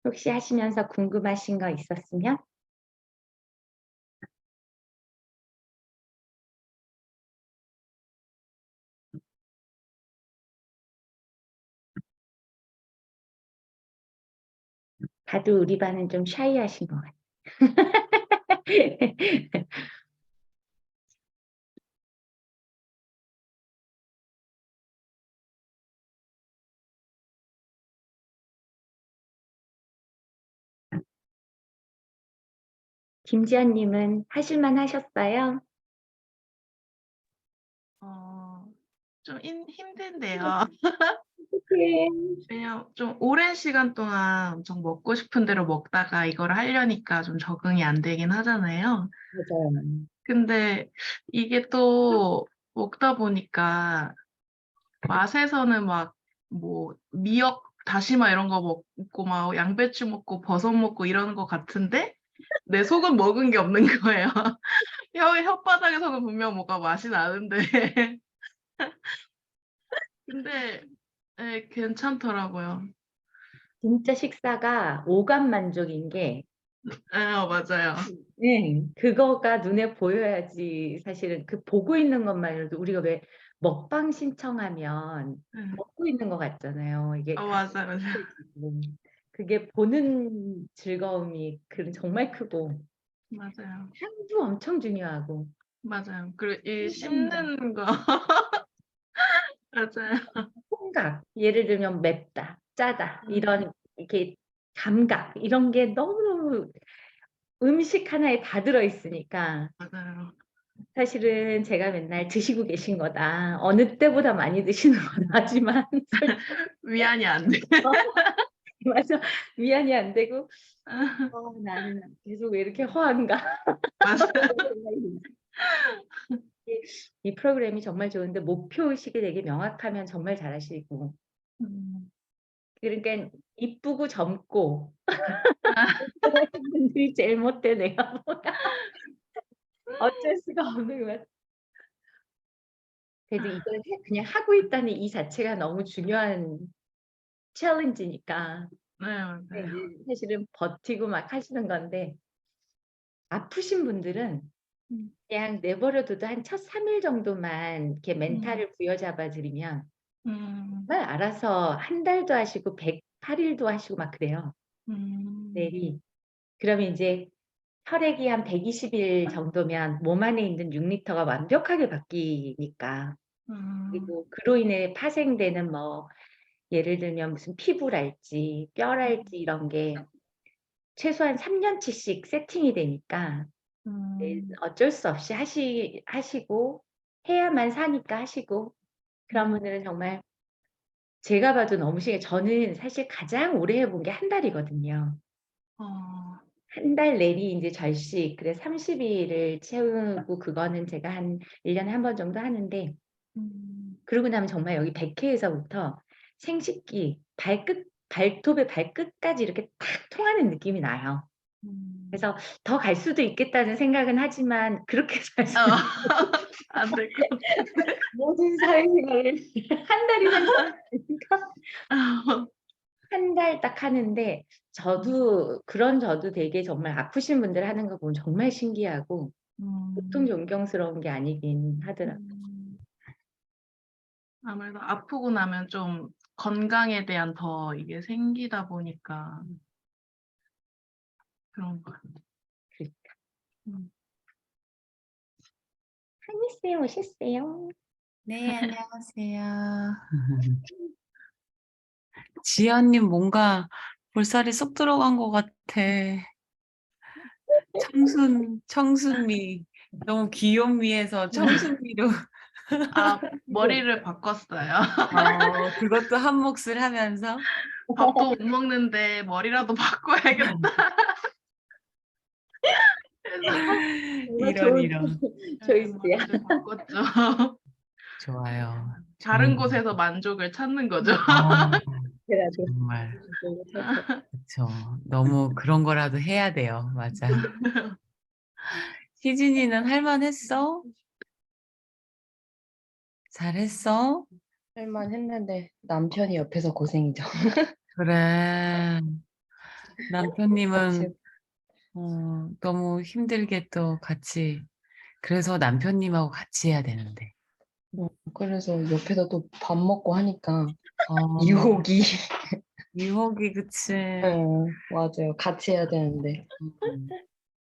혹시 하시면서 궁금하신 거 있었으면? 다들 우리 반은 좀 샤이하신 것 같아요. 김지연님은 하실만 하셨어요? 좀 힘든데요. 네. 왜냐면 좀 오랜 시간 동안 엄청 먹고 싶은 대로 먹다가 이걸 하려니까 좀 적응이 안 되긴 하잖아요. 맞아요. 근데 이게 또 먹다 보니까 맛에서는 막 뭐 미역, 다시마 이런 거 먹고 막 양배추 먹고 버섯 먹고 이러는 것 같은데 내 속은 먹은 게 없는 거예요. 혓바닥에서는 분명 뭔가 맛이 나는데 근데 예, 괜찮더라고요. 진짜 식사가 오감 만족인 게 예, 맞아요. 그거가 눈에 보여야지 사실은 그 보고 있는 것만으로도 우리가 왜 먹방 신청하면 예. 먹고 있는 것 같잖아요. 이게 맞아요, 맞아요. 그게 보는 즐거움이 정말 크고 맞아요. 향도 엄청 중요하고 맞아요. 그리고 이 생각, 씹는 거 맞아요. 생각, 예를 들면 맵다, 짜다 음. 이런 이렇게 감각 이런 게 너무너무 음식 하나에 다 들어있으니까 맞아요. 사실은 제가 맨날 드시고 계신 거다. 어느 때보다 많이 드시는 거다. 하지만 솔직히 위안이 안 돼. 맞아. 위안이 안 되고 나는 계속 왜 이렇게 허한가. 맞아요. 이 프로그램이 정말 좋은데 목표의식이 되게 명확하면 정말 잘하시고 음. 그러니까 이쁘고 젊고 아. 하시는 분들이 제일 못돼 내가 보다. 어쩔 수가 없는 것 같아. 그래도 이걸 그냥 하고 있다는 이 자체가 너무 중요한 챌린지니까 네, 맞아요. 이제 사실은 버티고 막 하시는 건데 아프신 분들은 음. 그냥 내버려 둬도 한 첫 3일 정도만 이렇게 음. 멘탈을 부여잡아 드리면 음. 정말 알아서 한 달도 하시고 108일도 하시고 막 그래요. 음. 내리. 그러면 인제 혈액이 한 120일 정도면 몸 안에 있는 6리터가 완벽하게 바뀌니까. 음. 그리고 그로 인해 파생되는 뭐 예를 들면 무슨 피부랄지 뼈랄지 이런 게 최소한 3 년치씩 세팅이 되니까 네 음. 어쩔 수 없이 하시고 해야만 사니까 하시고 그런 음. 분들은 정말 제가 봐도 너무 저는 사실 가장 오래 해본 게 한 달이거든요. 어. 한 달 내리 인제 절식 그래서 30 일을 채우고 그거는 제가 한 1 년에 한 번 정도 하는데 음. 그러고 나면 정말 여기 백회에서부터 생식기 발톱의 발끝까지 이렇게 탁 통하는 느낌이 나요. 음. 그래서 더 갈 수도 있겠다는 생각은 하지만 그렇게 갈 어. 수는 안 될 것 같은데. 모든 사회생활을 한 달이 산다니까 한 달 딱 하는데 저도 되게 정말 아프신 분들 하는 거 보면 정말 신기하고 보통 음. 존경스러운 게 아니긴 하더라고요. 음. 아무래도 아프고 나면 좀 건강에 대한 더 이게 생기다 보니까 음 그런 것 같아요. 그러니까. 음. 한이 쌤 오셨어요. 네, 안녕하세요. 지연님 뭔가 볼살이 쏙 들어간 것 같아. 청순미. 너무 귀요미에서 청순미로. 아, 머리를 바꿨어요. 그것도 한 몫을 하면서. 밥도 못 먹는데 머리라도 바꿔야겠다. 그래서 정말 이런, 좋은 이런. 초이스야. 머리를 바꿨죠. 좋아요. 다른 좋은 곳에서 것 만족을 찾는 거죠. 같아요. 그래도 정말. 그쵸. 너무 그런 거라도 해야 돼요. 맞아. 희진이는 할 만했어? 잘했어? 할 만했는데 남편이 옆에서 고생이죠. 그래. 남편님은 너무 힘들게 또 같이 그래서 남편님하고 같이 해야 되는데. 그래서 옆에서 또 밥 먹고 하니까 어, 유혹이. 유혹이 그치. 맞아요. 같이 해야 되는데.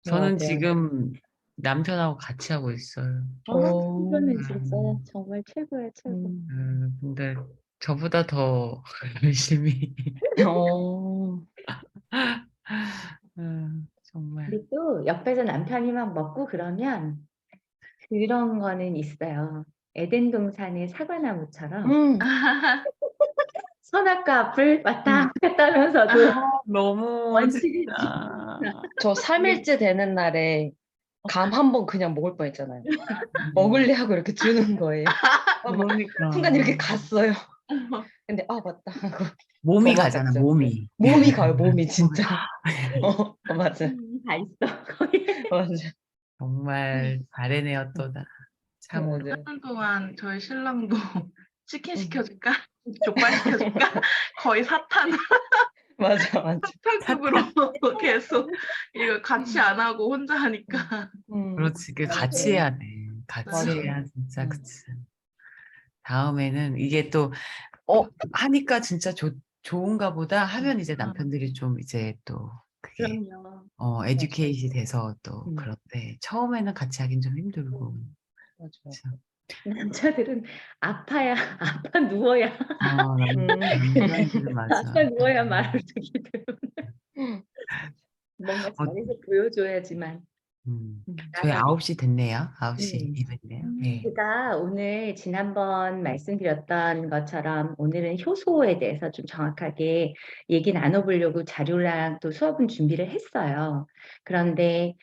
저는 맞아요. 지금 남편하고 같이 하고 있어요. 이거는 진짜 음. 정말 최고야, 최고. 근데 저보다 더 열심히. 어, 정말. 근데 또 옆에서 남편이 막 먹고 그러면 그런 거는 있어요. 에덴 동산의 사과나무처럼 선악과 앞을 왔다 갔다 하면서도 너무 원칙을 진짜. 저 3일째 되는 날에 감 한 번 그냥 먹을 뻔했잖아요. 먹을래 하고 이렇게 주는 거예요. 막 그러니까. 순간 이렇게 갔어요. 근데 맞다 하고 몸이 더 가잖아, 먹었죠. 몸이. 몸이 가요, 몸이 진짜. 맞아, 다 있어. 거기. 맞아, 정말 잘해내요, 또다. 참으로. 맞아. 하는 동안 저희 신랑도 치킨 시켜줄까? 족발 시켜줄까? 거의 사탄 맞아, 맞아. 사탄급으로 계속 이거 같이 안 하고 혼자 하니까. 그렇지, 그 맞아. 같이 해야 돼. 같이 맞아. 해야 진짜, 음. 그치. 다음에는 이게 또, 하니까 진짜 좋은가 보다 하면 이제 남편들이 좀 이제 또 그게, 그럼요. 에듀케이시 돼서 또 음. 그런데 처음에는 같이 하긴 좀 힘들고. 맞아. 그쵸. 남자들은 아파야 아파 누워야 남자들은 맞아. 아파 누워야 말을 듣기 때문에 뭔가 잘해서 보여줘야지만. 저희 나가고. 9시 됐네요. 9시 네. 됐네요. 네. 제가 오늘 지난번 말씀드렸던 것처럼 오늘은 효소에 대해서 좀 정확하게 얘기 나눠보려고 자료랑 또 수업은 준비를 했어요. 그런데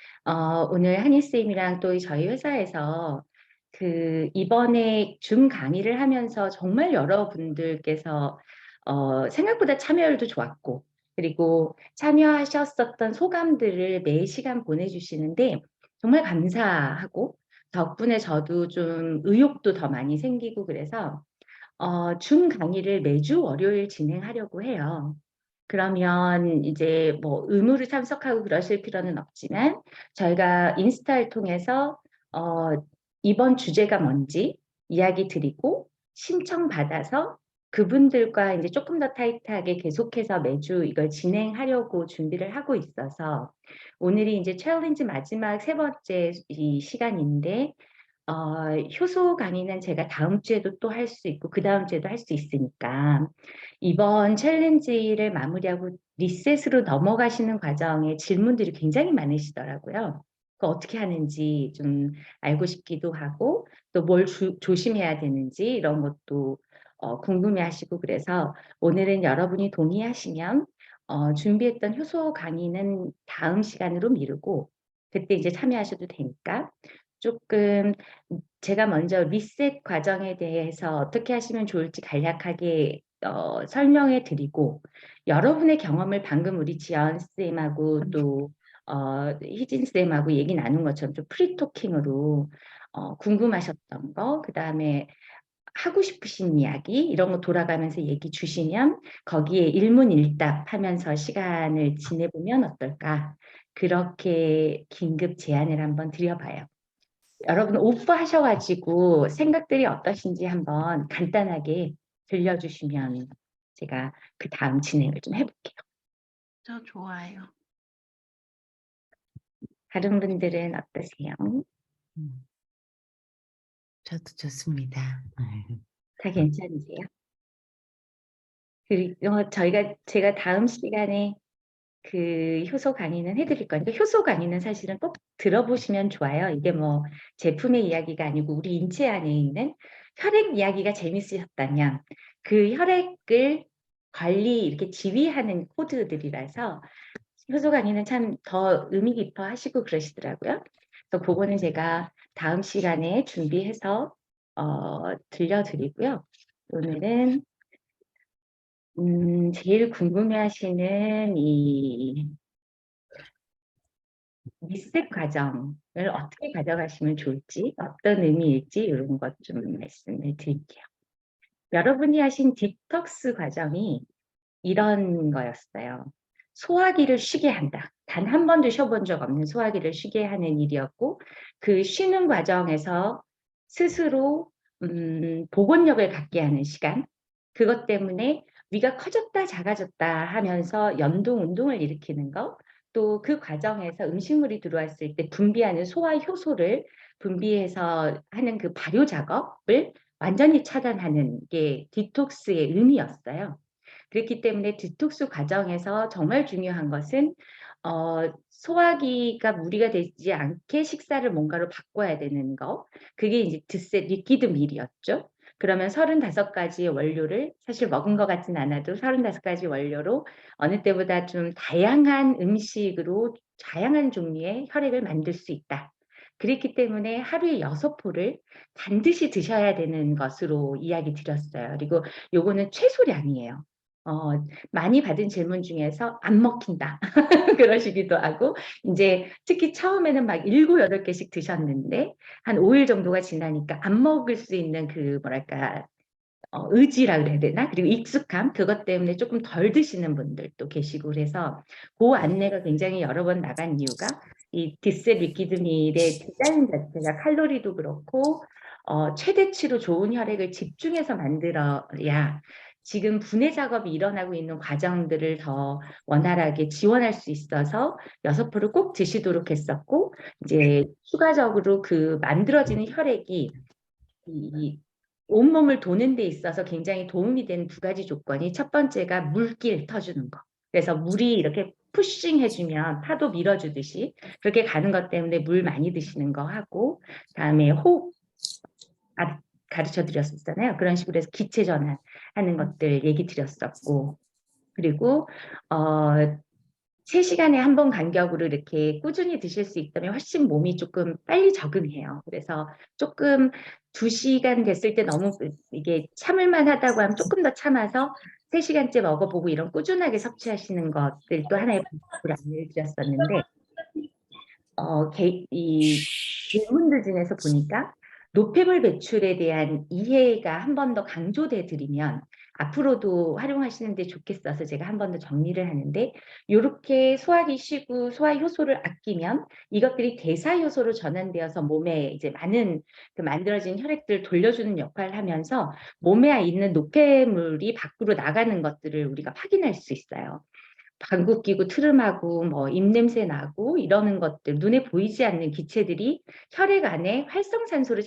오늘 한희쌤이랑 또 저희 회사에서 그 이번에 줌 강의를 하면서 정말 여러분들께서 생각보다 참여율도 좋았고 그리고 참여하셨었던 소감들을 매 시간 보내주시는데 정말 감사하고 덕분에 저도 좀 의욕도 더 많이 생기고 그래서 줌 강의를 매주 월요일 진행하려고 해요. 그러면 이제 뭐 의무를 참석하고 그러실 필요는 없지만 저희가 인스타를 통해서 이번 주제가 뭔지 이야기 드리고 신청 받아서 그분들과 이제 조금 더 타이트하게 계속해서 매주 이걸 진행하려고 준비를 하고 있어서 오늘이 이제 챌린지 마지막 3번째 이 시간인데 효소 강의는 제가 다음 주에도 또 할 수 있고 그 다음 주에도 할 수 있으니까 이번 챌린지를 마무리하고 리셋으로 넘어가시는 과정에 질문들이 굉장히 많으시더라고요. 그 어떻게 하는지 좀 알고 싶기도 하고 또 뭘 조심해야 되는지 이런 것도 궁금해하시고 그래서 오늘은 여러분이 동의하시면 준비했던 효소 강의는 다음 시간으로 미루고 그때 이제 참여하셔도 되니까 조금 제가 먼저 리셋 과정에 대해서 어떻게 하시면 좋을지 간략하게 설명해 드리고 여러분의 경험을 방금 우리 지연 쌤하고 또 희진 쌤하고 얘기 나눈 것처럼 좀 프리토킹으로 궁금하셨던 거, 그 다음에 하고 싶으신 이야기 이런 거 돌아가면서 얘기 주시면 거기에 일문일답 하면서 시간을 지내보면 어떨까? 그렇게 긴급 제안을 한번 드려봐요. 여러분 오프 하셔가지고 생각들이 어떠신지 한번 간단하게 들려주시면 제가 그 다음 진행을 좀 해볼게요. 저 좋아요. 다른 분들은 어떠세요? 저도 좋습니다. 다 괜찮으세요? 그리고 제가 다음 시간에 그 효소 강의는 해드릴 거니까 효소 강의는 사실은 꼭 들어보시면 좋아요. 이게 뭐 제품의 이야기가 아니고 우리 인체 안에 있는 혈액 이야기가 재밌으셨다면 그 혈액을 관리 이렇게 지휘하는 코드들이라서 효소 강의는 참 더 의미 깊어 하시고 그러시더라고요. 그래서 그거는 제가 다음 시간에 준비해서 들려드리고요. 오늘은 제일 궁금해하시는 이 리셋 과정을 어떻게 가져가시면 좋을지, 어떤 의미일지 이런 것 좀 말씀을 드릴게요. 여러분이 하신 디톡스 과정이 이런 거였어요. 소화기를 쉬게 한다. 단 한 번도 쉬어본 적 없는 소화기를 쉬게 하는 일이었고 그 쉬는 과정에서 스스로 복원력을 갖게 하는 시간. 그것 때문에 위가 커졌다 작아졌다 하면서 연동 운동을 일으키는 거. 또 그 과정에서 음식물이 들어왔을 때 분비하는 소화 효소를 분비해서 하는 그 발효 작업을 완전히 차단하는 게 디톡스의 의미였어요. 그렇기 때문에 디톡스 과정에서 정말 중요한 것은 소화기가 무리가 되지 않게 식사를 뭔가로 바꿔야 되는 거. 그게 이제 드세 리퀴드 밀이었죠. 그러면 35가지의 원료를 사실 먹은 것 같진 않아도 35가지 원료로 어느 때보다 좀 다양한 음식으로 다양한 종류의 혈액을 만들 수 있다. 그렇기 때문에 하루에 6포를 반드시 드셔야 되는 것으로 이야기 드렸어요. 그리고 요거는 최소량이에요. 많이 받은 질문 중에서 안 먹힌다. 그러시기도 하고, 이제 특히 처음에는 막 7, 8개씩 드셨는데, 한 5일 정도가 지나니까 안 먹을 수 있는 그, 뭐랄까, 의지라 그래야 되나? 그리고 익숙함, 그것 때문에 조금 덜 드시는 분들도 계시고 그래서 그 안내가 굉장히 여러 번 나간 이유가 이 디스의 리퀴드밀의 디자인 자체가 칼로리도 그렇고 최대치로 좋은 혈액을 집중해서 만들어야 지금 분해 작업이 일어나고 있는 과정들을 더 원활하게 지원할 수 있어서 6포를 꼭 드시도록 했었고 이제 추가적으로 그 만들어지는 혈액이 이 온몸을 도는 데 있어서 굉장히 도움이 되는 2가지 조건이 첫 번째가 물길 터주는 거. 그래서 물이 이렇게 푸싱 해주면 파도 밀어주듯이 그렇게 가는 것 때문에 물 많이 드시는 거 하고 다음에 호흡 가르쳐 드렸었잖아요. 그런 식으로 해서 기체 전환하는 것들 얘기 드렸었고 그리고 3시간에 한 번 간격으로 이렇게 꾸준히 드실 수 있다면 훨씬 몸이 조금 빨리 적응해요. 그래서 조금 2시간 됐을 때 너무 이게 참을만 하다고 하면 조금 더 참아서 3시간째 먹어보고 이런 꾸준하게 섭취하시는 것들도 하나의 방법으로 안내를 드렸었는데 이 질문들 중에서 보니까 노폐물 배출에 대한 이해가 한 번 더 강조돼 드리면 앞으로도 활용하시는데 좋겠어서 제가 한 번 더 정리를 하는데 요렇게 소화기 쉬고 소화 효소를 아끼면 이것들이 대사 효소로 전환되어서 몸에 이제 많은 그 만들어진 혈액들을 돌려주는 역할을 하면서 몸에 있는 노폐물이 밖으로 나가는 것들을 우리가 확인할 수 있어요. 방귀 뀌고 트름하고 뭐 입냄새 나고 이러는 것들 눈에 보이지 않는 기체들이 혈액 안에 활성산소를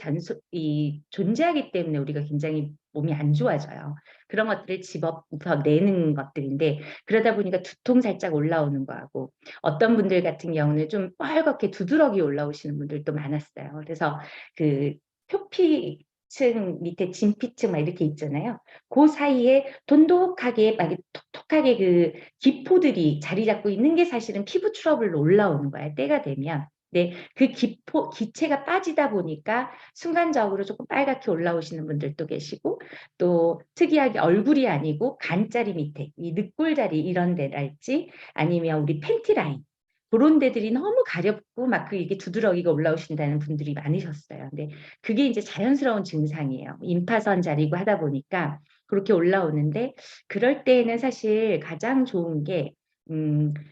존재하기 때문에 우리가 굉장히 몸이 안 좋아져요. 그런 것들을 집어서 내는 것들인데 그러다 보니까 두통 살짝 올라오는 거하고 어떤 분들 같은 경우는 좀 뻘겋게 두드러기 올라오시는 분들도 많았어요. 그래서 그 표피층 밑에 진피층 막 이렇게 있잖아요. 그 사이에 돈독하게 막 톡톡하게 그 기포들이 자리 잡고 있는 게 사실은 피부 트러블로 올라오는 거야, 때가 되면. 네, 그 기체가 빠지다 보니까 순간적으로 조금 빨갛게 올라오시는 분들도 계시고, 또 특이하게 얼굴이 아니고 간자리 밑에, 이 늑골자리 이런 데랄지, 아니면 우리 팬티 라인, 그런 데들이 너무 가렵고 막 그 이게 두드러기가 올라오신다는 분들이 많으셨어요. 근데 그게 이제 자연스러운 증상이에요. 임파선 자리고 하다 보니까 그렇게 올라오는데, 그럴 때에는 사실 가장 좋은 게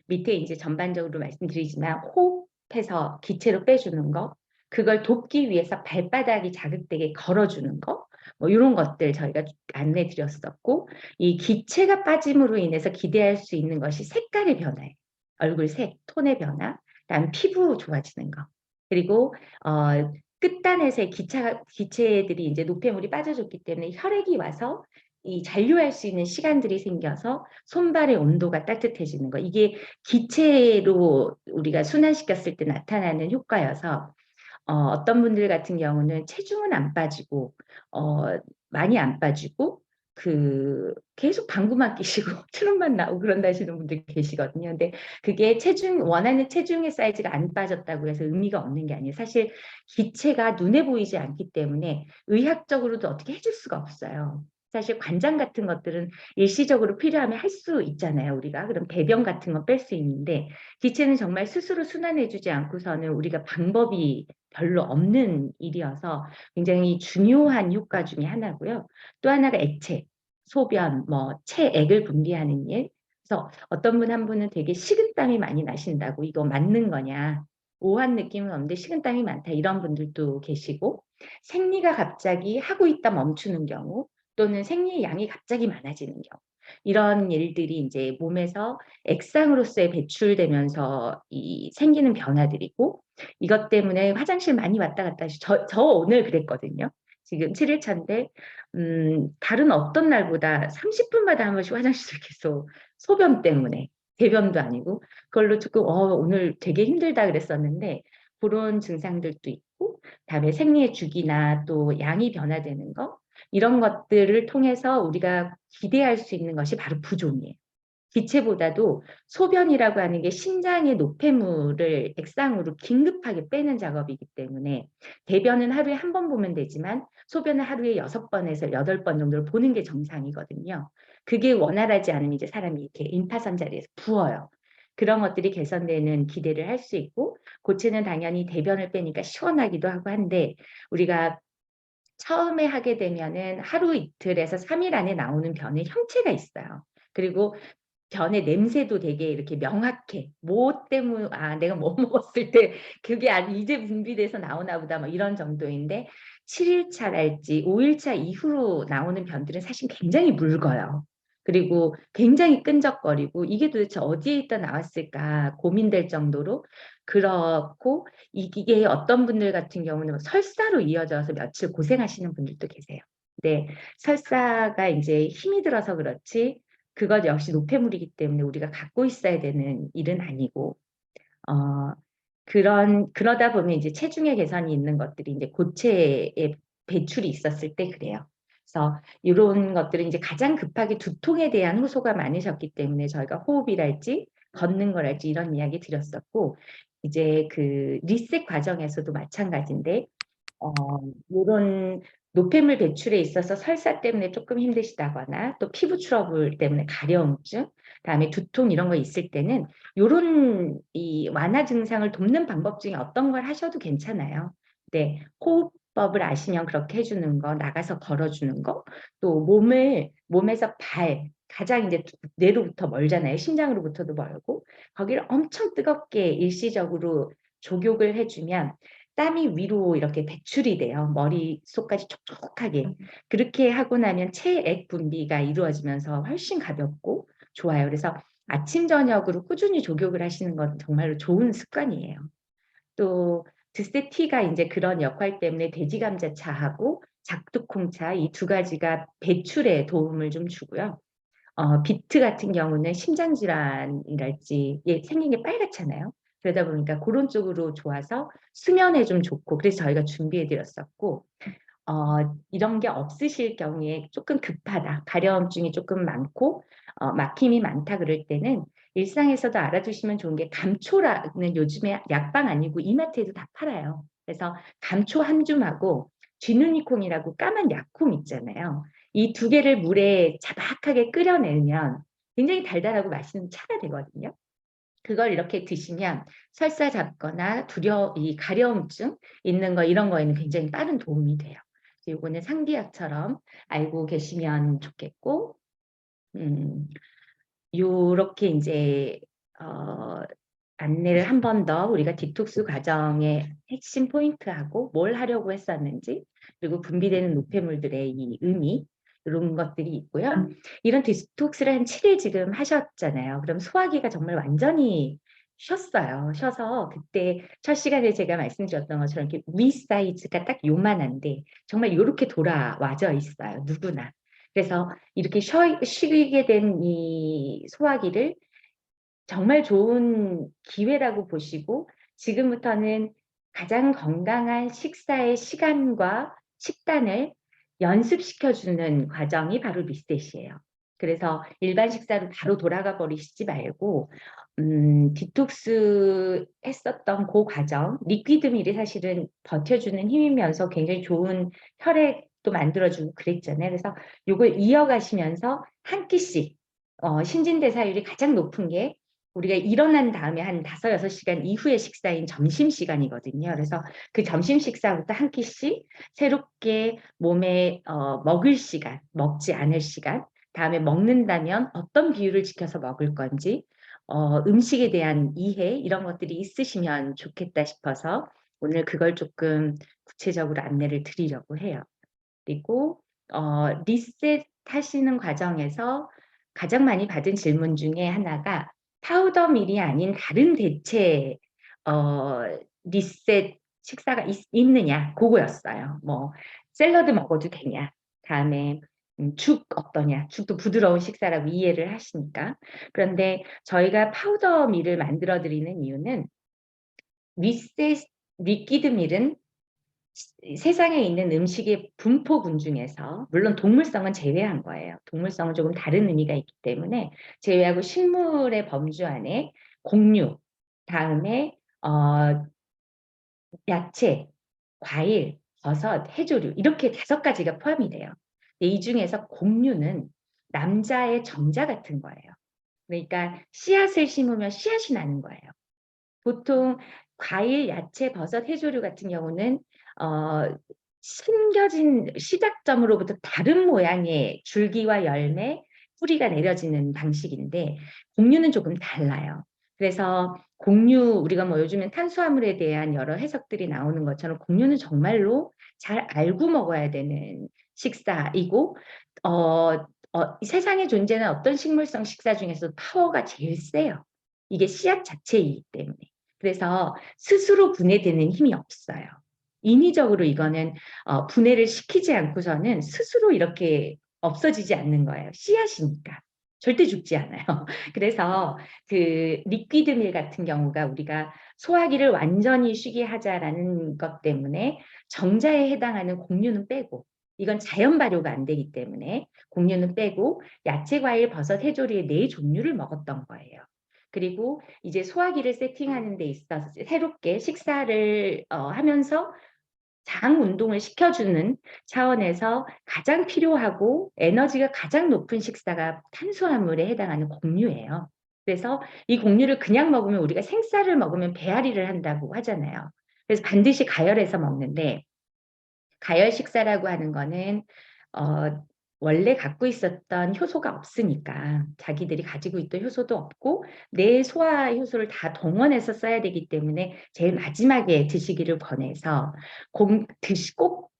밑에 이제 전반적으로 말씀드리지만 호흡해서 기체로 빼주는 거, 그걸 돕기 위해서 발바닥이 자극되게 걸어주는 거, 뭐 이런 것들 저희가 안내 드렸었고, 이 기체가 빠짐으로 인해서 기대할 수 있는 것이 색깔의 변화예요. 얼굴 색, 톤의 변화, 그다음 피부 좋아지는 거, 그리고 끝단에서의 기체들이 이제 노폐물이 빠져줬기 때문에 혈액이 와서 이 잔류할 수 있는 시간들이 생겨서 손발의 온도가 따뜻해지는 거. 이게 기체로 우리가 순환시켰을 때 나타나는 효과여서 어떤 분들 같은 경우는 체중은 안 빠지고 많이 안 빠지고 그 계속 방구만 끼시고 트름만 나고 그런다 하시는 분들 계시거든요. 근데 그게 원하는 체중의 사이즈가 안 빠졌다고 해서 의미가 없는 게 아니에요. 사실 기체가 눈에 보이지 않기 때문에 의학적으로도 어떻게 해줄 수가 없어요. 사실 관장 같은 것들은 일시적으로 필요하면 할 수 있잖아요, 우리가. 그럼 배변 같은 건 뺄 수 있는데 기체는 정말 스스로 순환해주지 않고서는 우리가 방법이 별로 없는 일이어서 굉장히 중요한 효과 중에 하나고요. 또 하나가 액체, 소변, 뭐 체액을 분비하는 일, 그래서 어떤 분 한 분은 되게 식은땀이 많이 나신다고 이거 맞는 거냐. 오한 느낌은 없는데 식은땀이 많다. 이런 분들도 계시고 생리가 갑자기 하고 있다 멈추는 경우 또는 생리의 양이 갑자기 많아지는 경우 이런 일들이 이제 몸에서 액상으로서의 배출되면서 이 생기는 변화들이고 이것 때문에 화장실 많이 왔다 갔다 하시 저 오늘 그랬거든요. 지금 7일차인데 다른 어떤 날보다 30분마다 한 번씩 화장실을 계속 소변 때문에 대변도 아니고 그걸로 조금 오늘 되게 힘들다 그랬었는데 그런 증상들도 있고 다음에 생리의 주기나 또 양이 변화되는 거 이런 것들을 통해서 우리가 기대할 수 있는 것이 바로 부종이에요. 기체보다도 소변이라고 하는 게 신장의 노폐물을 액상으로 긴급하게 빼는 작업이기 때문에 대변은 하루에 한 번 보면 되지만 소변은 하루에 6번에서 8번 정도를 보는 게 정상이거든요. 그게 원활하지 않으면 이제 사람이 이렇게 임파선 자리에서 부어요. 그런 것들이 개선되는 기대를 할 수 있고 고체는 당연히 대변을 빼니까 시원하기도 하고 한데 우리가 처음에 하게 되면은 하루 이틀에서 3일 안에 나오는 변의 형체가 있어요. 그리고 변의 냄새도 되게 이렇게 명확해. 뭐 때문에 내가 뭐 먹었을 때 그게 이제 분비돼서 나오나 보다 뭐 이런 정도인데 7일차랄지 5일차 이후로 나오는 변들은 사실 굉장히 묽어요. 그리고 굉장히 끈적거리고 이게 도대체 어디에 있다 나왔을까 고민될 정도로 그렇고 이게 어떤 분들 같은 경우는 설사로 이어져서 며칠 고생하시는 분들도 계세요. 근데 설사가 이제 힘이 들어서 그렇지 그것 역시 노폐물이기 때문에 우리가 갖고 있어야 되는 일은 아니고 어, 그러다 보면 이제 체중의 개선이 있는 것들이 이제 고체의 배출이 있었을 때 그래요. 그래서 이런 것들은 이제 가장 급하게 두통에 대한 호소가 많으셨기 때문에 저희가 호흡이랄지 걷는 거랄지 이런 이야기 드렸었고 이제 그 리셋 과정에서도 마찬가지인데 이런 노폐물 배출에 있어서 설사 때문에 조금 힘드시다거나 또 피부 트러블 때문에 가려움증, 그다음에 두통 이런 거 있을 때는 요런 이 완화 증상을 돕는 방법 중에 어떤 걸 하셔도 괜찮아요. 네, 호흡법을 아시면 그렇게 해주는 거, 나가서 걸어주는 거, 또 몸에서 가장 이제 뇌로부터 멀잖아요. 심장으로부터도 멀고 거기를 엄청 뜨겁게 일시적으로 족욕을 해주면 땀이 위로 이렇게 배출이 돼요. 머릿속까지 촉촉하게. 그렇게 하고 나면 체액 분비가 이루어지면서 훨씬 가볍고 좋아요. 그래서 아침, 저녁으로 꾸준히 족욕을 하시는 건 정말로 좋은 습관이에요. 또 드세티가 이제 그런 역할 때문에 돼지감자차하고 작두콩차 이 두 가지가 배출에 도움을 좀 주고요. 비트 같은 경우는 심장질환이랄지 생긴 게 빨갛잖아요. 그러다 보니까 그런 쪽으로 좋아서 수면에 좀 좋고 그래서 저희가 준비해 드렸었고 이런 게 없으실 경우에 조금 급하다, 가려움증이 조금 많고 막힘이 많다 그럴 때는 일상에서도 알아두시면 좋은 게 감초라는 요즘에 약방 아니고 이마트에도 다 팔아요. 그래서 감초 한 줌하고 쥐누니콩이라고 까만 약콩 있잖아요. 이 두 개를 물에 자박하게 끓여내면 굉장히 달달하고 맛있는 차가 되거든요. 그걸 이렇게 드시면 설사 잡거나 이 가려움증 있는 거 이런 거에는 굉장히 빠른 도움이 돼요. 이거는 상비약처럼 알고 계시면 좋겠고, 요렇게 이제 안내를 한 번 더 우리가 디톡스 과정의 핵심 포인트하고 뭘 하려고 했었는지 그리고 분비되는 노폐물들의 이 의미 이런 것들이 있고요. 이런 디톡스를 한 7일 지금 하셨잖아요. 그럼 소화기가 정말 완전히 쉬었어요. 쉬어서 그때 첫 시간에 제가 말씀드렸던 것처럼 이렇게 위 사이즈가 딱 요만한데 정말 이렇게 돌아와져 있어요. 누구나. 그래서 이렇게 쉬게 된 이 소화기를 정말 좋은 기회라고 보시고 지금부터는 가장 건강한 식사의 시간과 식단을 연습시켜주는 과정이 바로 리셋이에요. 그래서 일반 식사로 바로 돌아가 버리시지 말고 디톡스 했었던 그 과정, 리퀴드 밀이 사실은 버텨주는 힘이면서 굉장히 좋은 혈액도 만들어주고 그랬잖아요. 그래서 이걸 이어가시면서 한 끼씩 신진대사율이 가장 높은 게 우리가 일어난 다음에 한 5, 6시간 이후의 식사인 점심시간이거든요. 그래서 그 점심 식사부터 한 끼씩 새롭게 몸에 먹을 시간, 먹지 않을 시간, 다음에 먹는다면 어떤 비율을 지켜서 먹을 건지, 음식에 대한 이해 이런 것들이 있으시면 좋겠다 싶어서 오늘 그걸 조금 구체적으로 안내를 드리려고 해요. 그리고 리셋 하시는 과정에서 가장 많이 받은 질문 중에 하나가 파우더 밀이 아닌 다른 대체 리셋 식사가 있느냐 그거였어요. 뭐 샐러드 먹어도 되냐, 다음에 죽 어떠냐, 죽도 부드러운 식사라고 이해를 하시니까. 그런데 저희가 파우더 밀을 만들어 드리는 이유는 리셋 리퀴드 밀은 세상에 있는 음식의 분포군 중에서 물론 동물성은 제외한 거예요. 동물성은 조금 다른 의미가 있기 때문에 제외하고 식물의 범주 안에 곡류, 다음에 야채, 과일, 버섯, 해조류 이렇게 5가지가 포함이 돼요. 근데 이 중에서 곡류는 남자의 정자 같은 거예요. 그러니까 씨앗을 심으면 씨앗이 나는 거예요. 보통 과일, 야채, 버섯, 해조류 같은 경우는 심겨진 시작점으로부터 다른 모양의 줄기와 열매, 뿌리가 내려지는 방식인데 곡류는 조금 달라요. 그래서 곡류, 우리가 뭐 요즘엔 탄수화물에 대한 여러 해석들이 나오는 것처럼 곡류는 정말로 잘 알고 먹어야 되는 식사이고 세상에 존재하는 어떤 식물성 식사 중에서도 파워가 제일 세요. 이게 씨앗 자체이기 때문에. 그래서 스스로 분해되는 힘이 없어요. 인위적으로 이거는 분해를 시키지 않고서는 스스로 이렇게 없어지지 않는 거예요. 씨앗이니까. 절대 죽지 않아요. 그래서 그 리퀴드밀 같은 경우가 우리가 소화기를 완전히 쉬게 하자라는 것 때문에 정자에 해당하는 곡류는 빼고, 이건 자연 발효가 안 되기 때문에 곡류는 빼고 야채, 과일, 버섯, 해조류의 4종류를 먹었던 거예요. 그리고 이제 소화기를 세팅하는 데 있어서 새롭게 식사를 하면서 장 운동을 시켜주는 차원에서 가장 필요하고 에너지가 가장 높은 식사가 탄수화물에 해당하는 곡류예요. 그래서 이 곡류를 그냥 먹으면, 우리가 생쌀을 먹으면 배앓이를 한다고 하잖아요. 그래서 반드시 가열해서 먹는데, 가열 식사라고 하는 거는 원래 갖고 있었던 효소가 없으니까, 자기들이 가지고 있던 효소도 없고 내 소화 효소를 다 동원해서 써야 되기 때문에 제일 마지막에 드시기를 권해서 꼭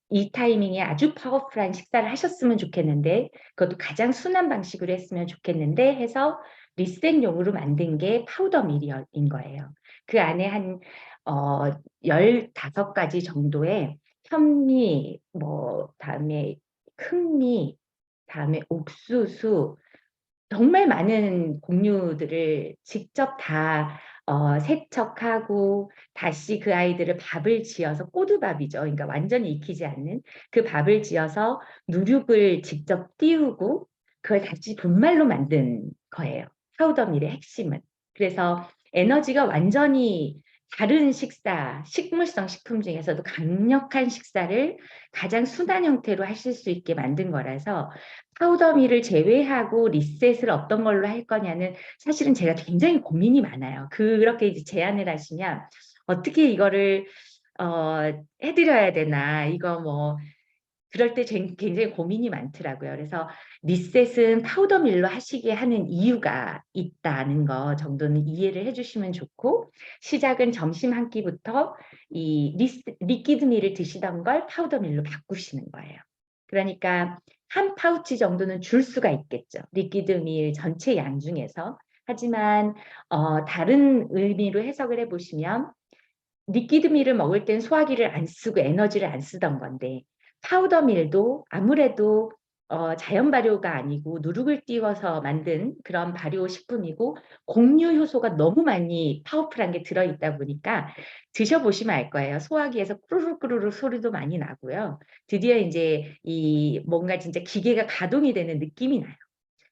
이 타이밍에 아주 파워풀한 식사를 하셨으면 좋겠는데, 그것도 가장 순한 방식으로 했으면 좋겠는데 해서 리셋용으로 만든 게 파우더 밀인 거예요. 그 안에 한 15가지 정도의 현미, 뭐 다음에 흑미, 다음에 옥수수, 정말 많은 곡류들을 직접 다 세척하고 다시 그 아이들을 밥을 지어서, 꼬두밥이죠. 그러니까 완전히 익히지 않는 그 밥을 지어서 누룩을 직접 띄우고 그걸 다시 분말로 만든 거예요. 파우더밀의 핵심은. 그래서 에너지가 완전히 다른 식사, 식물성 식품 중에서도 강력한 식사를 가장 순한 형태로 하실 수 있게 만든 거라서, 파우더밀을 제외하고 리셋을 어떤 걸로 할 거냐는 사실은 제가 굉장히 고민이 많아요. 그렇게 이제 제안을 하시면 어떻게 이거를 해드려야 되나, 이거 뭐 그럴 때 굉장히 고민이 많더라고요. 그래서 리셋은 파우더밀로 하시게 하는 이유가 있다는 거 정도는 이해를 해주시면 좋고, 시작은 점심 한 끼부터 이 리퀴드밀을 드시던 걸 파우더밀로 바꾸시는 거예요. 그러니까 한 파우치 정도는 줄 수가 있겠죠. 리퀴드밀 전체 양 중에서. 하지만 다른 의미로 해석을 해보시면, 리퀴드밀을 먹을 땐 소화기를 안 쓰고 에너지를 안 쓰던 건데, 파우더밀도 아무래도 자연 발효가 아니고 누룩을 띄워서 만든 그런 발효 식품이고, 곡류 효소가 너무 많이 파워풀한 게 들어있다 보니까 드셔보시면 알 거예요. 소화기에서 꾸르륵 소리도 많이 나고요. 드디어 이제 이 뭔가 진짜 기계가 가동이 되는 느낌이 나요.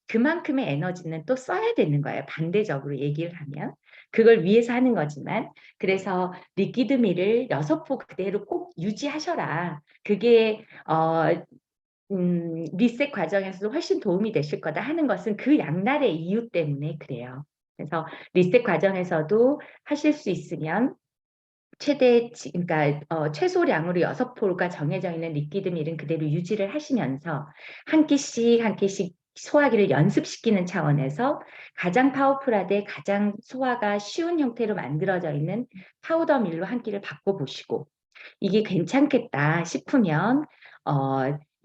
그만큼의 에너지는 또 써야 되는 거예요. 반대적으로 얘기를 하면. 그걸 위해서 하는 거지만, 그래서 리퀴드밀을 6포 그대로 꼭 유지하셔라. 그게 리셋 과정에서도 훨씬 도움이 되실 거다 하는 것은 그 양날의 이유 때문에 그래요. 그래서 리셋 과정에서도 하실 수 있으면 그러니까 최소량으로 6포가 정해져 있는 리퀴드밀은 그대로 유지를 하시면서 한 끼씩 한 끼씩 소화기를 연습시키는 차원에서 가장 파워풀하되 가장 소화가 쉬운 형태로 만들어져 있는 파우더 밀로 한 끼를 바꿔보시고 이게 괜찮겠다 싶으면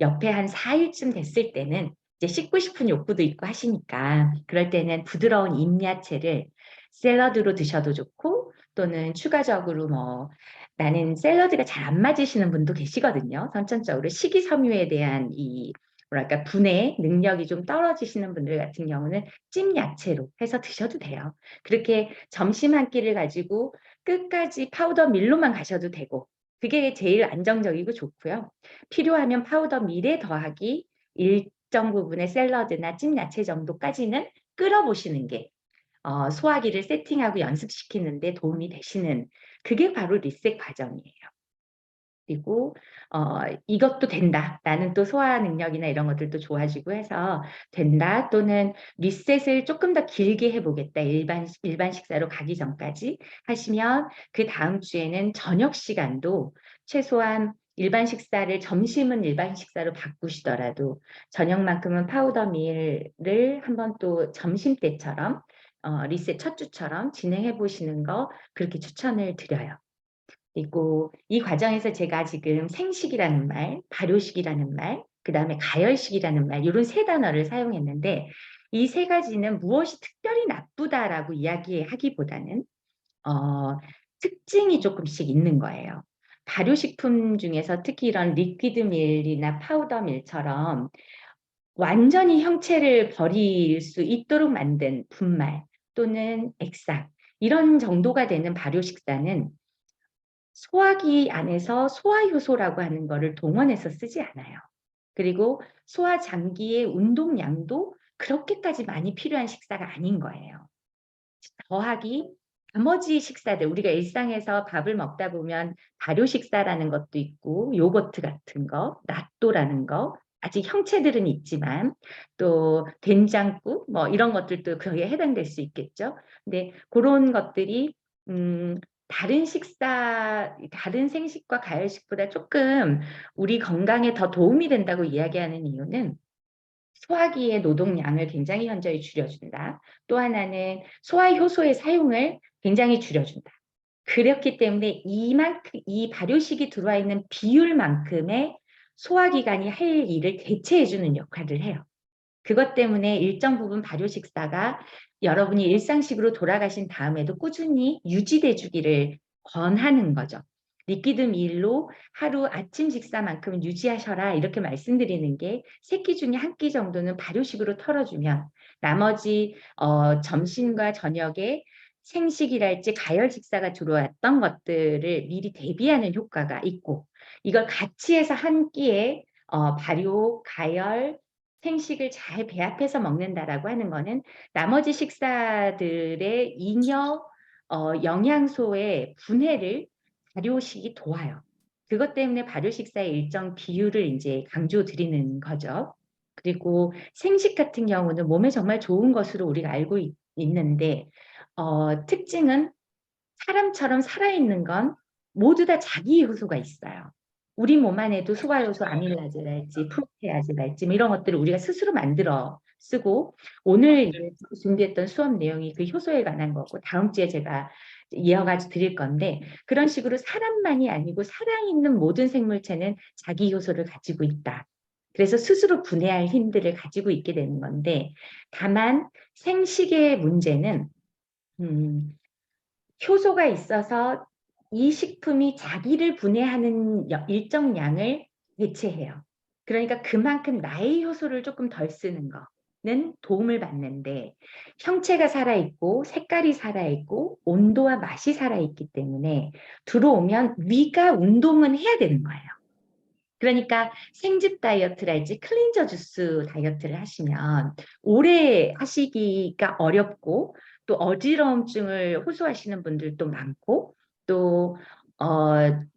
옆에 한 4일쯤 됐을 때는 이제 씻고 싶은 욕구도 있고 하시니까 그럴 때는 부드러운 잎야채를 샐러드로 드셔도 좋고 또는 추가적으로 뭐 나는 샐러드가 잘 안 맞으시는 분도 계시거든요. 선천적으로 식이섬유에 대한 이 뭐랄까 분해 능력이 좀 떨어지시는 분들 같은 경우는 찜 야채로 해서 드셔도 돼요. 그렇게 점심 한 끼를 가지고 끝까지 파우더 밀로만 가셔도 되고 그게 제일 안정적이고 좋고요. 필요하면 파우더 밀에 더하기 일정 부분의 샐러드나 찜 야채 정도까지는 끓여보시는 게 소화기를 세팅하고 연습시키는 데 도움이 되시는 그게 바로 리셋 과정이에요. 그리고 이것도 된다. 나는 또 소화 능력이나 이런 것들도 좋아지고 해서 된다. 또는 리셋을 조금 더 길게 해보겠다. 일반 식사로 가기 전까지 하시면 그 다음 주에는 저녁 시간도 최소한 일반 식사를 점심은 일반 식사로 바꾸시더라도 저녁만큼은 파우더 밀을 한번 또 점심 때처럼 리셋 첫 주처럼 진행해 보시는 거 그렇게 추천을 드려요. 그리고 이 과정에서 제가 지금 생식이라는 말, 발효식이라는 말, 그 다음에 가열식이라는 말, 이런 세 단어를 사용했는데 이 세 가지는 무엇이 특별히 나쁘다라고 이야기하기보다는 특징이 조금씩 있는 거예요. 발효식품 중에서 특히 이런 리퀴드 밀이나 파우더 밀처럼 완전히 형체를 버릴 수 있도록 만든 분말 또는 액상 이런 정도가 되는 발효식사는 소화기 안에서 소화효소라고 하는 거를 동원해서 쓰지 않아요. 그리고 소화장기의 운동량도 그렇게까지 많이 필요한 식사가 아닌 거예요. 더하기 나머지 식사들 우리가 일상에서 밥을 먹다 보면 발효 식사라는 것도 있고 요거트 같은 거, 낫또라는 거 아직 형체들은 있지만 또 된장국 뭐 이런 것들도 거기에 해당될 수 있겠죠. 근데 그런 것들이 다른 식사, 다른 생식과 가열식보다 조금 우리 건강에 더 도움이 된다고 이야기하는 이유는 소화기의 노동량을 굉장히 현저히 줄여준다. 또 하나는 소화효소의 사용을 굉장히 줄여준다. 그렇기 때문에 이 발효식이 들어와 있는 비율만큼의 소화기관이 할 일을 대체해주는 역할을 해요. 그것 때문에 일정 부분 발효식사가 여러분이 일상식으로 돌아가신 다음에도 꾸준히 유지돼 주기를 권하는 거죠. 리퀴드 밀로 하루 아침 식사만큼 유지하셔라 이렇게 말씀드리는 게 3끼 중에 1끼 정도는 발효식으로 털어주면 나머지 점심과 저녁에 생식이랄지 가열 식사가 들어왔던 것들을 미리 대비하는 효과가 있고 이걸 같이 해서 한 끼에 발효, 가열, 생식을 잘 배합해서 먹는다라고 하는 거는 나머지 식사들의 잉여 영양소의 분해를 발효식이 도와요. 그것 때문에 발효 식사의 일정 비율을 이제 강조드리는 거죠. 그리고 생식 같은 경우는 몸에 정말 좋은 것으로 우리가 알고 있는데 특징은 사람처럼 살아있는 건 모두 다 자기 효소가 있어요. 우리 몸 안에도 소화효소 아밀라제랄지 프로테아제랄지 뭐 이런 것들을 우리가 스스로 만들어 쓰고 오늘 준비했던 수업 내용이 그 효소에 관한 거고 다음 주에 제가 이어가지고 드릴 건데 그런 식으로 사람만이 아니고 살아있는 모든 생물체는 자기 효소를 가지고 있다. 그래서 스스로 분해할 힘들을 가지고 있게 되는 건데 다만 생식의 문제는 효소가 있어서 이 식품이 자기를 분해하는 일정 양을 대체해요. 그러니까 그만큼 나의 효소를 조금 덜 쓰는 거는 도움을 받는데 형체가 살아있고 색깔이 살아있고 온도와 맛이 살아있기 때문에 들어오면 위가 운동은 해야 되는 거예요. 그러니까 생즙 다이어트랄지 클린저 주스 다이어트를 하시면 오래 하시기가 어렵고 또 어지러움증을 호소하시는 분들도 많고 또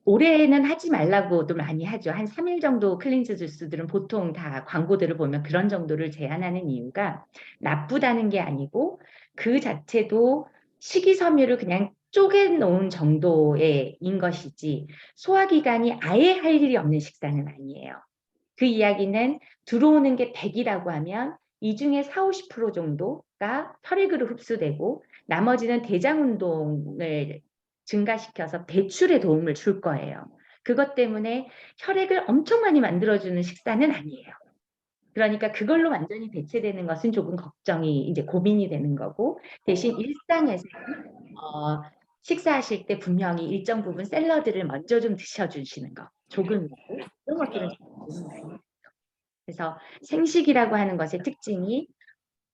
올해는 하지 말라고도 많이 하죠. 한 3일 정도 클린즈 주스들은 보통 다 광고들을 보면 그런 정도를 제한하는 이유가 나쁘다는 게 아니고 그 자체도 식이섬유를 그냥 쪼개놓은 정도인 것이지 소화기관이 아예 할 일이 없는 식사는 아니에요. 그 이야기는 들어오는 게 100이라고 하면 이 중에 40~50% 정도가 혈액으로 흡수되고 나머지는 대장 운동을 증가시켜서 배출에 도움을 줄 거예요. 그것 때문에 혈액을 엄청 많이 만들어주는 식사는 아니에요. 그러니까 그걸로 완전히 대체되는 것은 조금 걱정이 이제 고민이 되는 거고, 대신 일상에서 식사하실 때 분명히 일정 부분 샐러드를 먼저 좀 드셔주시는 거, 조금이라도 이런 것들은 도움이 많이 돼요. 그래서 생식이라고 하는 것의 특징이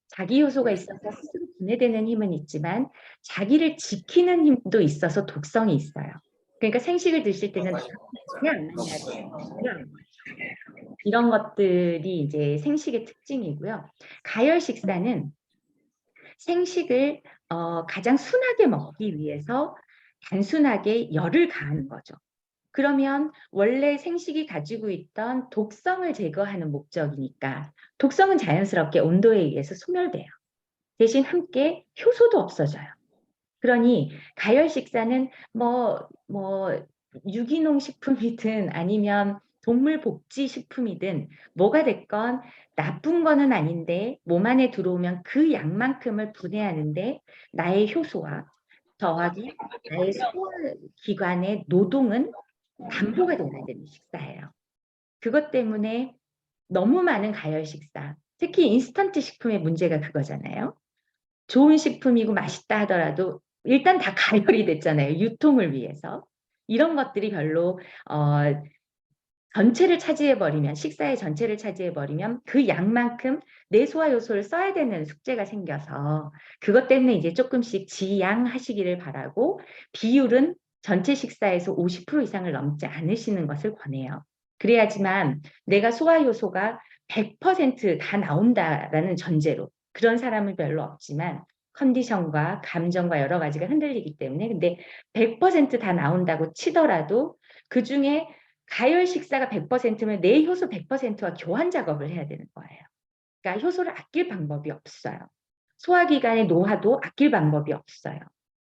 자기 요소가 있어서 스스로 분해되는 힘은 있지만 자기를 지키는 힘도 있어서 독성이 있어요. 그러니까 생식을 드실 때는 그냥 안 만나야 돼요. 이런 것들이 이제 생식의 특징이고요. 가열 식사는 생식을 가장 순하게 먹기 위해서 단순하게 열을 가하는 거죠. 그러면 원래 생식이 가지고 있던 독성을 제거하는 목적이니까 독성은 자연스럽게 온도에 의해서 소멸돼요. 대신 함께 효소도 없어져요. 그러니 가열 식사는 유기농 식품이든 아니면 동물 복지 식품이든 뭐가 됐건 나쁜 거는 아닌데 몸 안에 들어오면 그 양만큼을 분해하는데 나의 효소와 더하기 나의 소화기관의 노동은 담보가 돼야 되는 식사예요. 그것 때문에 너무 많은 가열 식사, 특히 인스턴트 식품의 문제가 그거잖아요. 좋은 식품이고 맛있다 하더라도 일단 다 가열이 됐잖아요. 유통을 위해서. 이런 것들이 별로 전체를 차지해버리면, 식사의 전체를 차지해버리면 그 양만큼 내 소화 요소를 써야 되는 숙제가 생겨서 그것 때문에 이제 조금씩 지양하시기를 바라고, 비율은 전체 식사에서 50% 이상을 넘지 않으시는 것을 권해요. 그래야지만 내가 소화 요소가 100%다 나온다라는 전제로, 그런 사람은 별로 없지만 컨디션과 감정과 여러 가지가 흔들리기 때문에, 근데 100%다 나온다고 치더라도 그중에 가열 식사가 100%면 내 효소 100%와 교환 작업을 해야 되는 거예요. 그러니까 효소를 아낄 방법이 없어요. 소화기관의 노화도 아낄 방법이 없어요.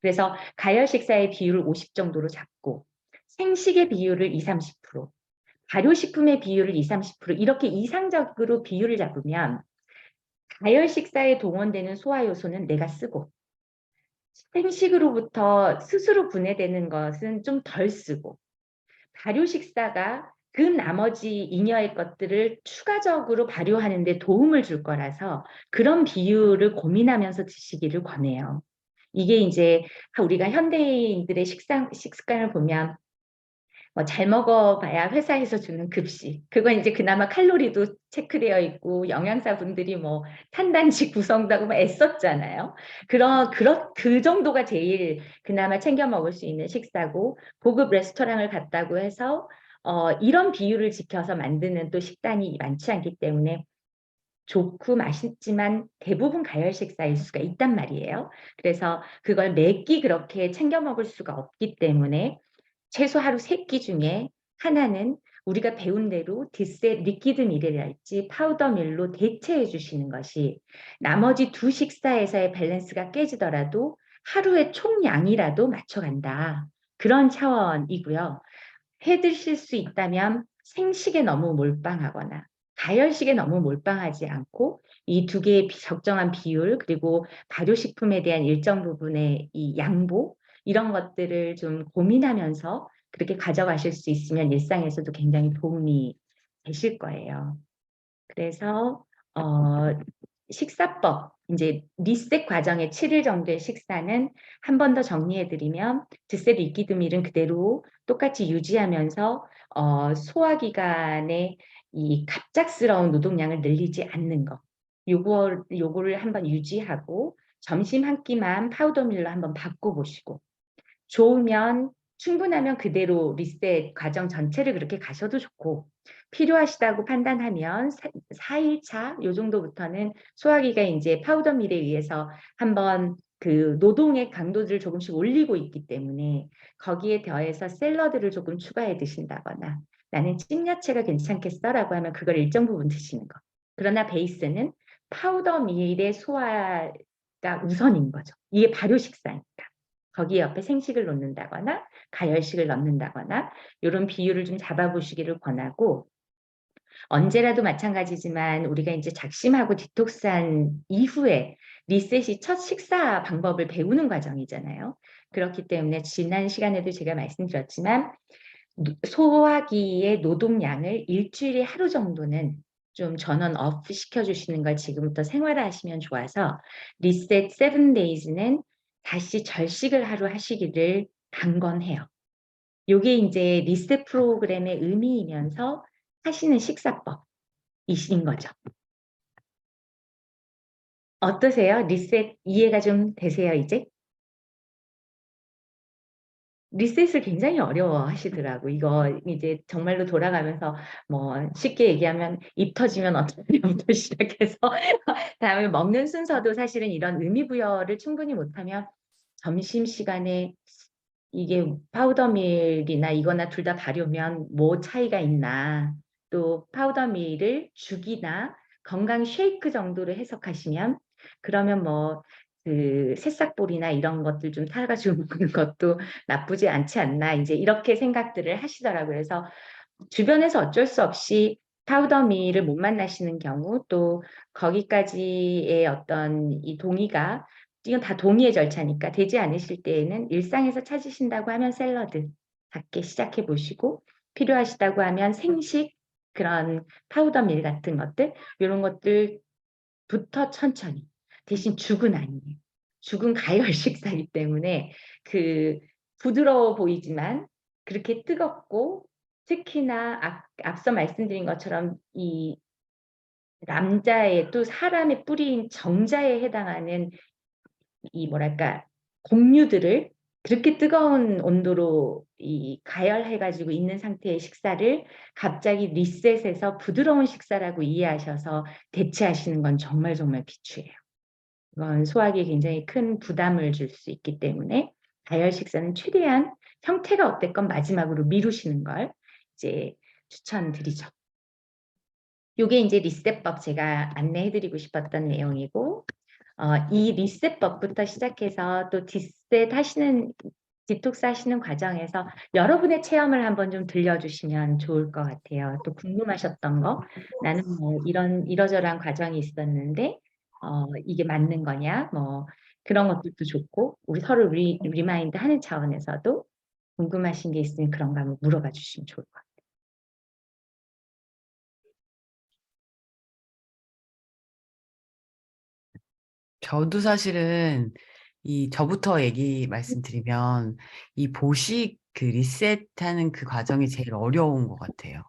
그래서 가열 식사의 비율을 50 정도로 잡고 생식의 비율을 20~30%, 발효식품의 비율을 20~30% 이렇게 이상적으로 비율을 잡으면 가열 식사에 동원되는 소화 요소는 내가 쓰고 생식으로부터 스스로 분해되는 것은 좀 덜 쓰고, 발효 식사가 그 나머지 잉여의 것들을 추가적으로 발효하는 데 도움을 줄 거라서 그런 비율을 고민하면서 드시기를 권해요. 이게 이제 우리가 현대인들의 식습관을 보면 잘 먹어봐야 회사에서 주는 급식. 그건 이제 그나마 칼로리도 체크되어 있고 영양사분들이 탄단지 구성도 하고 애썼잖아요. 그 정도가 제일 그나마 챙겨 먹을 수 있는 식사고, 고급 레스토랑을 갔다고 해서 이런 비율을 지켜서 만드는 또 식단이 많지 않기 때문에 좋고 맛있지만 대부분 가열 식사일 수가 있단 말이에요. 그래서 그걸 매 끼 그렇게 챙겨 먹을 수가 없기 때문에 최소 하루 3끼 중에 하나는 우리가 배운 대로 디셋 리퀴드 밀이랄지 파우더 밀로 대체해 주시는 것이 나머지 2 식사에서의 밸런스가 깨지더라도 하루의 총량이라도 맞춰간다. 그런 차원이고요. 해 드실 수 있다면 생식에 너무 몰빵하거나 가열식에 너무 몰빵하지 않고 이 2개의 적정한 비율, 그리고 발효식품에 대한 일정 부분의 이 양보, 이런 것들을 좀 고민하면서 그렇게 가져가실 수 있으면 일상에서도 굉장히 도움이 되실 거예요. 그래서 식사법, 이제 리셋 과정의 7일 정도의 식사는 한 번 더 정리해드리면 드셋 리퀴드 밀은 그대로 똑같이 유지하면서 소화기관의 이 갑작스러운 노동량을 늘리지 않는 거, 요거를 한번 유지하고 점심 한 끼만 파우더 밀로 한번 바꿔보시고, 좋으면 충분하면 그대로 리셋 과정 전체를 그렇게 가셔도 좋고, 필요하시다고 판단하면 4일차 요 정도부터는 소화기가 이제 파우더 밀에 의해서 한번 그 노동의 강도를 조금씩 올리고 있기 때문에 거기에 더해서 샐러드를 조금 추가해 드신다거나, 나는 찜야채가 괜찮겠어라고 하면 그걸 일정 부분 드시는 거. 그러나 베이스는 파우더 밀의 소화가 우선인 거죠. 이게 발효 식사니까. 거기 옆에 생식을 놓는다거나 가열식을 넣는다거나 이런 비율을 좀 잡아보시기를 권하고, 언제라도 마찬가지지만 우리가 이제 작심하고 디톡스한 이후에 리셋이 첫 식사 방법을 배우는 과정이잖아요. 그렇기 때문에 지난 시간에도 제가 말씀드렸지만 소화기의 노동량을 일주일에 하루 정도는 좀 전원 off 시켜주시는 걸 지금부터 생활화하시면 좋아서 리셋 7days는 다시 절식을 하루 하시기를 강권해요. 요게 이제 리셋 프로그램의 의미이면서 하시는 식사법이신 거죠. 어떠세요? 리셋 이해가 좀 되세요, 이제? 리셋을 굉장히 어려워하시더라고. 이거 이제 정말로 돌아가면서 뭐 쉽게 얘기하면 입 터지면 어쩌냐부터 시작해서 다음에 먹는 순서도 사실은 이런 의미 부여를 충분히 못하면 점심시간에 이게 파우더밀이나 이거나 둘 다 발효면 뭐 차이가 있나, 또 파우더밀을 죽이나 건강 쉐이크 정도로 해석하시면 그러면 뭐 그 새싹볼이나 이런 것들 좀 타가지고 먹는 것도 나쁘지 않지 않나, 이제 이렇게 생각들을 하시더라고요. 그래서 주변에서 어쩔 수 없이 파우더밀을 못 만나시는 경우, 또 거기까지의 어떤 이 동의가, 이건 다 동의의 절차니까 되지 않으실 때에는 일상에서 찾으신다고 하면 샐러드 작게 시작해 보시고, 필요하시다고 하면 생식 그런 파우더밀 같은 것들, 이런 것들부터 천천히. 대신 죽은 아니에요. 죽은 가열 식사이기 때문에 그 부드러워 보이지만 그렇게 뜨겁고, 특히나 앞서 말씀드린 것처럼 이 남자의 또 사람의 뿌리인 정자에 해당하는 이 뭐랄까 곡류들을 그렇게 뜨거운 온도로 이 가열해가지고 있는 상태의 식사를 갑자기 리셋해서 부드러운 식사라고 이해하셔서 대체하시는 건 정말 정말 비추해요. 이건 소화기에 굉장히 큰 부담을 줄 수 있기 때문에 다이어트 식사는 최대한 형태가 어땠건 마지막으로 미루시는 걸 이제 추천드리죠. 요게 이제 리셋법 제가 안내해드리고 싶었던 내용이고, 이 리셋법부터 시작해서 또 디톡스 하시는 과정에서 여러분의 체험을 한번 좀 들려주시면 좋을 것 같아요. 또 궁금하셨던 거, 나는 뭐 이러저러한 과정이 있었는데 이게 맞는 거냐, 뭐 그런 것들도 좋고, 우리 서로 리마인드 하는 차원에서도 궁금하신 게 있으면 그런 거 한번 물어봐 주시면 좋을 것 같아요. 저도 사실은 저부터 말씀드리면 이 보식 그 리셋하는 그 과정이 제일 어려운 것 같아요.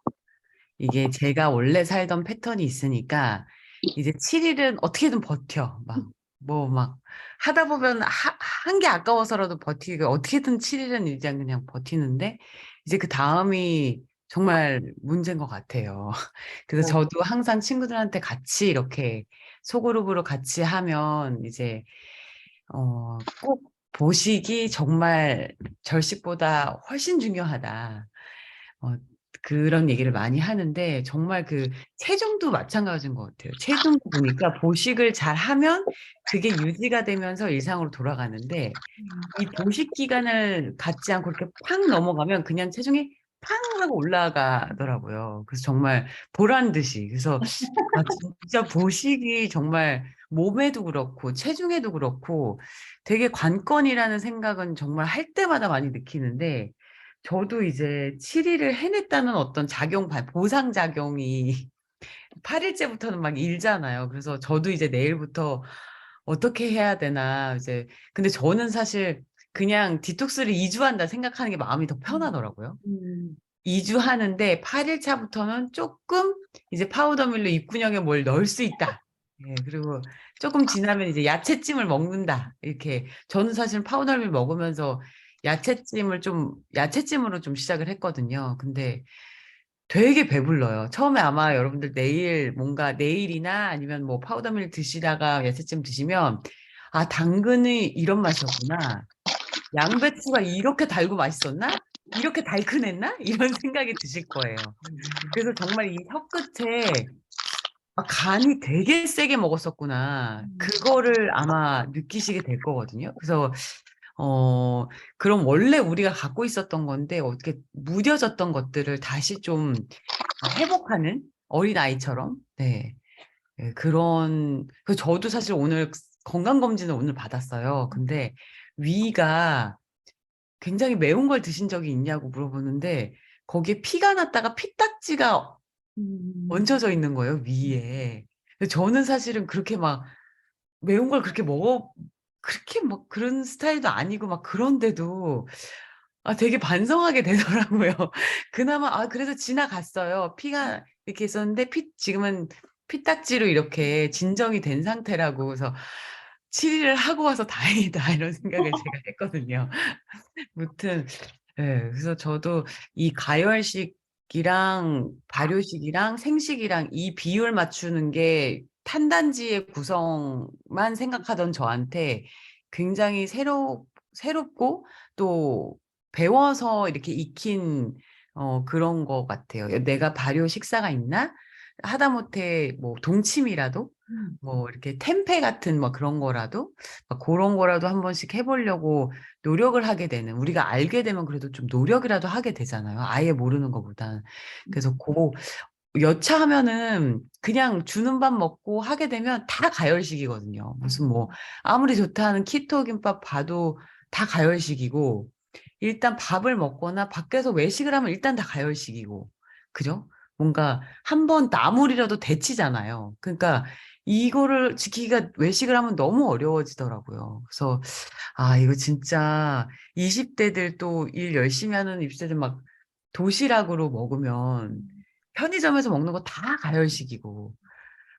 이게 제가 원래 살던 패턴이 있으니까 이제 7일은 어떻게든 버텨. 막 하다 보면 한 게 아까워서라도 버티고 어떻게든 7일은 일단 그냥 버티는데, 이제 그 다음이 정말 문제인 것 같아요. 그래서 저도 항상 친구들한테 같이 이렇게 소그룹으로 같이 하면 이제 꼭 보식이 정말 절식보다 훨씬 중요하다. 그런 얘기를 많이 하는데, 정말 그 체중도 마찬가지인 것 같아요. 체중도 보니까 보식을 잘 하면 그게 유지가 되면서 일상으로 돌아가는데, 이 보식 기간을 갖지 않고 이렇게 팍 넘어가면 그냥 체중이 팡 하고 올라가더라고요. 그래서 정말 보란 듯이. 그래서 진짜 보식이 정말 몸에도 그렇고 체중에도 그렇고 되게 관건이라는 생각은 정말 할 때마다 많이 느끼는데, 저도 이제 7일을 해냈다는 어떤 보상작용이 8일째부터는 막 일잖아요. 그래서 저도 이제 내일부터 어떻게 해야 되나, 근데 저는 사실 그냥 디톡스를 2주 한다 생각하는 게 마음이 더 편하더라고요. 2주 하는데 8일 차부터는 조금 이제 파우더밀로 입구녕에 뭘 넣을 수 있다. 예, 그리고 조금 지나면 이제 야채찜을 먹는다. 이렇게. 저는 사실 파우더밀 먹으면서 야채찜으로 좀 시작을 했거든요. 근데 되게 배불러요. 처음에 아마 여러분들 내일이나 아니면 뭐 파우더밀 드시다가 야채찜 드시면, 아, 당근이 이런 맛이었구나. 양배추가 이렇게 달고 맛있었나? 이렇게 달큰했나? 이런 생각이 드실 거예요. 그래서 정말 이 혀끝에 간이 되게 세게 먹었었구나. 그거를 아마 느끼시게 될 거거든요. 그래서 그럼 원래 우리가 갖고 있었던 건데 어떻게 무뎌졌던 것들을 다시 좀 회복하는 어린아이처럼. 네. 예, 저도 사실 오늘 건강검진을 오늘 받았어요. 근데 위가 굉장히 매운 걸 드신 적이 있냐고 물어보는데 거기에 피가 났다가 피딱지가 얹혀져 있는 거예요, 위에. 근데 저는 사실은 그렇게 막 매운 걸 그렇게 막 그런 스타일도 아니고 막 그런데도 되게 반성하게 되더라고요. 그나마, 그래서 지나갔어요. 피가 이렇게 있었는데, 지금은 피딱지로 이렇게 진정이 된 상태라고. 그래서 치료를 하고 와서 다행이다. 이런 생각을 제가 했거든요. 무튼, 예, 그래서 저도 이 가열식이랑 발효식이랑 생식이랑 이 비율 맞추는 게 탄단지의 구성만 생각하던 저한테 굉장히 새롭고 또 배워서 이렇게 익힌 그런 것 같아요. 내가 발효 식사가 있나? 하다못해 뭐 동치미라도 뭐 이렇게 템페 같은 뭐 그런 거라도 막 그런 거라도 한 번씩 해보려고 노력을 하게 되는, 우리가 알게 되면 그래도 좀 노력이라도 하게 되잖아요. 아예 모르는 것보다. 그래서 여차하면은 그냥 주는 밥 먹고 하게 되면 다 가열식이거든요. 무슨 뭐 아무리 좋다는 키토 김밥 봐도 다 가열식이고, 일단 밥을 먹거나 밖에서 외식을 하면 일단 다 가열식이고, 그죠? 뭔가 한 번 나물이라도 데치잖아요. 그러니까 이거를 지키기가 외식을 하면 너무 어려워지더라고요. 그래서 이거 진짜 20대들 또 일 열심히 하는 20대들 막 도시락으로 먹으면 편의점에서 먹는 거 다 가열식이고,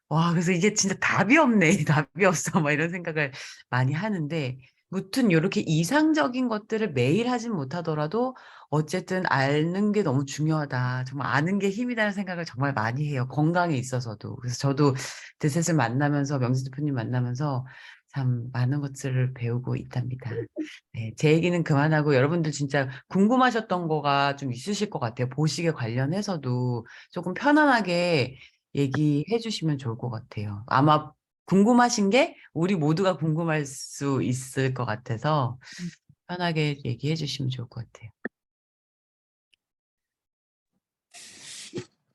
와, 그래서 이게 진짜 답이 없네, 답이 없어, 막 이런 생각을 많이 하는데, 무튼 이렇게 이상적인 것들을 매일 하진 못하더라도, 어쨌든 아는 게 너무 중요하다. 정말 아는 게 힘이라는 생각을 정말 많이 해요. 건강에 있어서도. 그래서 저도 드셋을 만나면서, 명진 대표님 만나면서 참 많은 것들을 배우고 있답니다. 네, 제 얘기는 그만하고 여러분들 진짜 궁금하셨던 거가 좀 있으실 것 같아요. 보식에 관련해서도 조금 편안하게 얘기해 주시면 좋을 것 같아요. 아마 궁금하신 게 우리 모두가 궁금할 수 있을 것 같아서 편하게 얘기해 주시면 좋을 것 같아요.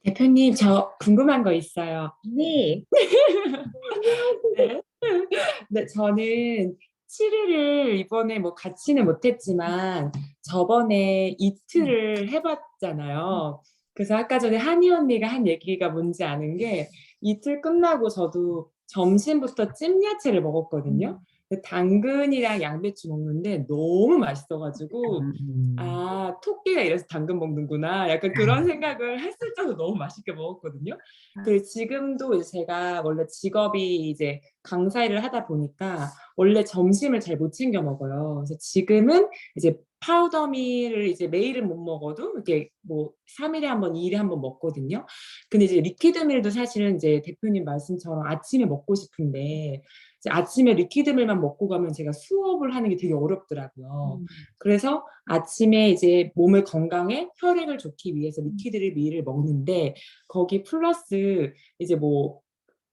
대표님, 저 궁금한 거 있어요. 네. 네. 네, 저는 7일을 이번에 뭐 같이는 못했지만 저번에 이틀을 해봤잖아요. 그래서 아까 전에 한이 언니가 한 얘기가 뭔지 아는 게 이틀 끝나고 저도 점심부터 찜야채를 먹었거든요. 근데 당근이랑 양배추 먹는데 너무 맛있어가지고 토끼가 이래서 당근 먹는구나. 약간 그런 생각을 했을 정도 너무 맛있게 먹었거든요. 그리고 지금도 이제 제가 원래 직업이 이제 강사 일을 하다 보니까 원래 점심을 잘 못 챙겨 먹어요. 그래서 지금은 이제 파우더밀을 이제 매일은 못 먹어도 이렇게 뭐 3일에 한 번, 2일에 한 번 먹거든요. 근데 이제 리퀴드밀도 사실은 이제 대표님 말씀처럼 아침에 먹고 싶은데 이제 아침에 리퀴드밀만 먹고 가면 제가 수업을 하는 게 되게 어렵더라고요. 그래서 아침에 이제 몸을 건강에 혈액을 좋기 위해서 리퀴드를 밀을 먹는데 거기 플러스 이제 뭐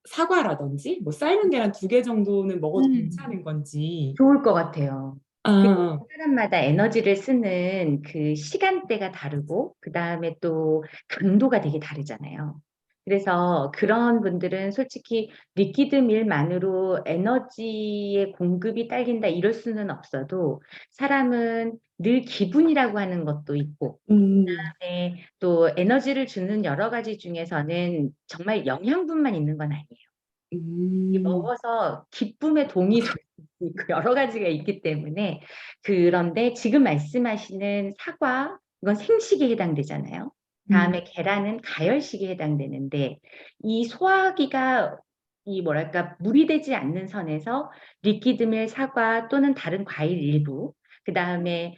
사과라든지 뭐 삶은 계란 2개 정도는 먹어도 괜찮은 건지. 좋을 것 같아요. 아, 사람마다 에너지를 쓰는 그 시간대가 다르고, 그 다음에 또 강도가 되게 다르잖아요. 그래서 그런 분들은 솔직히 리퀴드밀만으로 에너지의 공급이 딸린다 이럴 수는 없어도, 사람은 늘 기분이라고 하는 것도 있고, 그다음에 또 에너지를 주는 여러 가지 중에서는 정말 영양분만 있는 건 아니에요. 먹어서 기쁨의 동이 될 수 있고 여러 가지가 있기 때문에. 그런데 지금 말씀하시는 사과, 이건 생식에 해당되잖아요. 다음에 계란은 가열식에 해당되는데, 이 소화기가 이 뭐랄까 물이 되지 않는 선에서 리퀴드밀, 사과 또는 다른 과일 일부, 그 다음에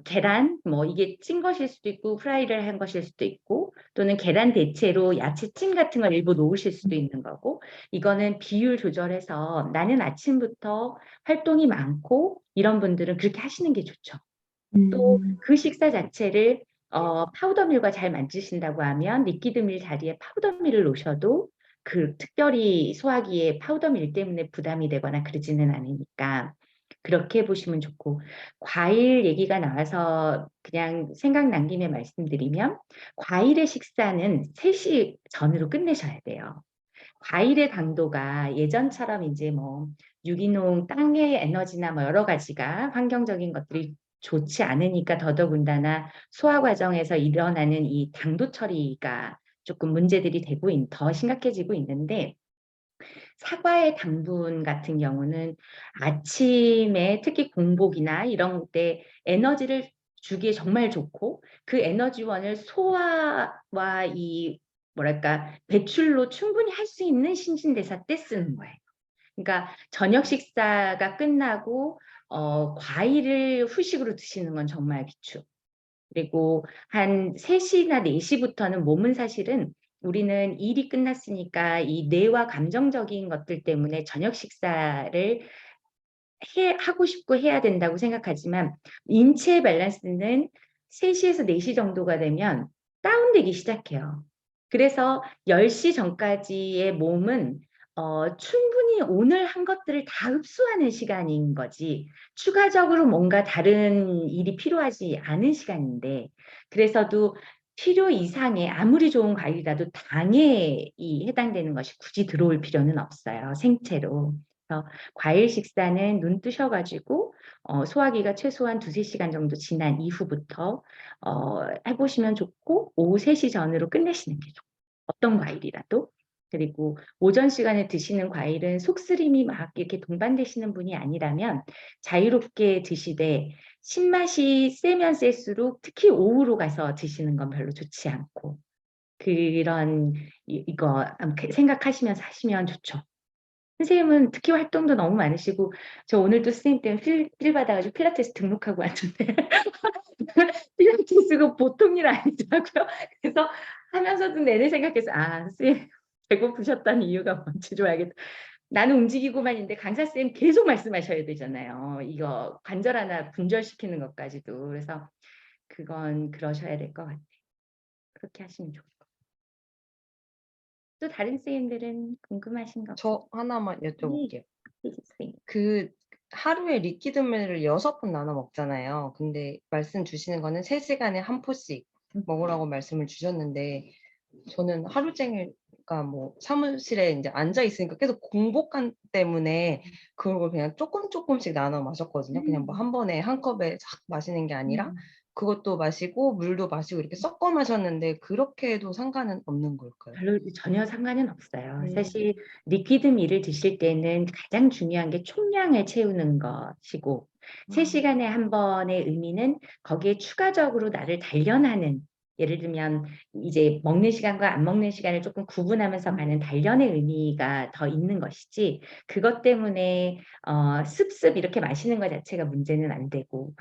계란, 뭐 이게 찐 것일 수도 있고 프라이를 한 것일 수도 있고, 또는 계란 대체로 야채찜 같은 걸 일부 놓으실 수도 있는 거고, 이거는 비율 조절해서 나는 아침부터 활동이 많고 이런 분들은 그렇게 하시는 게 좋죠. 또 그 식사 자체를 파우더밀과 잘 만드신다고 하면 리퀴드밀 자리에 파우더밀을 놓으셔도 그 특별히 소화기에 파우더밀 때문에 부담이 되거나 그러지는 않으니까. 그렇게 보시면 좋고, 과일 얘기가 나와서 그냥 생각난 김에 말씀드리면, 과일의 식사는 3시 전으로 끝내셔야 돼요. 과일의 당도가 예전처럼 이제 뭐 유기농 땅의 에너지나 뭐 여러 가지가 환경적인 것들이 좋지 않으니까 더더군다나 소화 과정에서 일어나는 이 당도 처리가 조금 문제들이 되고 더 심각해지고 있는데, 사과의 당분 같은 경우는 아침에 특히 공복이나 이런 때 에너지를 주기에 정말 좋고, 그 에너지원을 소화와 이 뭐랄까 배출로 충분히 할 수 있는 신진대사 때 쓰는 거예요. 그러니까 저녁 식사가 끝나고 과일을 후식으로 드시는 건 정말 비추. 그리고 한 3시나 4시부터는 몸은 사실은, 우리는 일이 끝났으니까 이 뇌와 감정적인 것들 때문에 저녁 식사를 하고 싶고 해야 된다고 생각하지만, 인체의 밸런스는 3시에서 4시 정도가 되면 다운되기 시작해요. 그래서 10시 전까지의 몸은 충분히 오늘 한 것들을 다 흡수하는 시간인 거지, 추가적으로 뭔가 다른 일이 필요하지 않은 시간인데, 그래서도 필요 이상의 아무리 좋은 과일이라도 당에 해당되는 것이 굳이 들어올 필요는 없어요, 생체로. 그래서 과일 식사는 눈 뜨셔가지고 소화기가 최소한 2~3시간 정도 지난 이후부터 해보시면 좋고, 오후 3시 전으로 끝내시는 게 좋고, 어떤 과일이라도. 그리고 오전 시간에 드시는 과일은 속쓰림이 막 이렇게 동반되시는 분이 아니라면 자유롭게 드시되, 신맛이 세면 셀수록 특히 오후로 가서 드시는 건 별로 좋지 않고, 그런 이거 생각하시면서 하시면 좋죠. 선생님은 특히 활동도 너무 많으시고, 저 오늘도 선생님 때문에 필 받아가지고 필라테스 등록하고 왔는데 필라테스가 보통 일 아니더라고요. 그래서 하면서도 내내 생각해서, 선생님 배고프셨다는 이유가 뭔지 좀 알겠다. 나는 움직이고만 있는데 강사 쌤 계속 말씀하셔야 되잖아요. 이거 관절 하나 분절시키는 것까지도. 그래서 그건 그러셔야 될 것 같아요. 그렇게 하시면 좋을 것 같아요. 또 다른 쌤들은 궁금하신 거 없어요? 저 하나만 여쭤볼게요. 선생님. 그 하루에 리퀴드밀을 6번 나눠 먹잖아요. 근데 말씀 주시는 거는 3시간에 한 포씩 먹으라고 말씀을 주셨는데, 저는 하루 종일 그러니까 뭐 사무실에 이제 앉아 있으니까 계속 공복감 때문에 그걸 그냥 조금씩 나눠 마셨거든요. 그냥 뭐 한 번에 한 컵에 싹 마시는 게 아니라 그것도 마시고 물도 마시고 이렇게 섞어 마셨는데, 그렇게 해도 상관은 없는 걸까요? 별로 전혀 상관은 없어요. 음. 사실 리퀴드 밀을 드실 때는 가장 중요한 게 총량을 채우는 것이고, 3시간에 한 번의 의미는 거기에 추가적으로 나를 단련하는, 예를 들면 이제 먹는 시간과 안 먹는 시간을 조금 구분하면서 가는 단련의 의미가 더 있는 것이지, 그것 때문에 습습 이렇게 마시는 것 자체가 문제는 안 되고,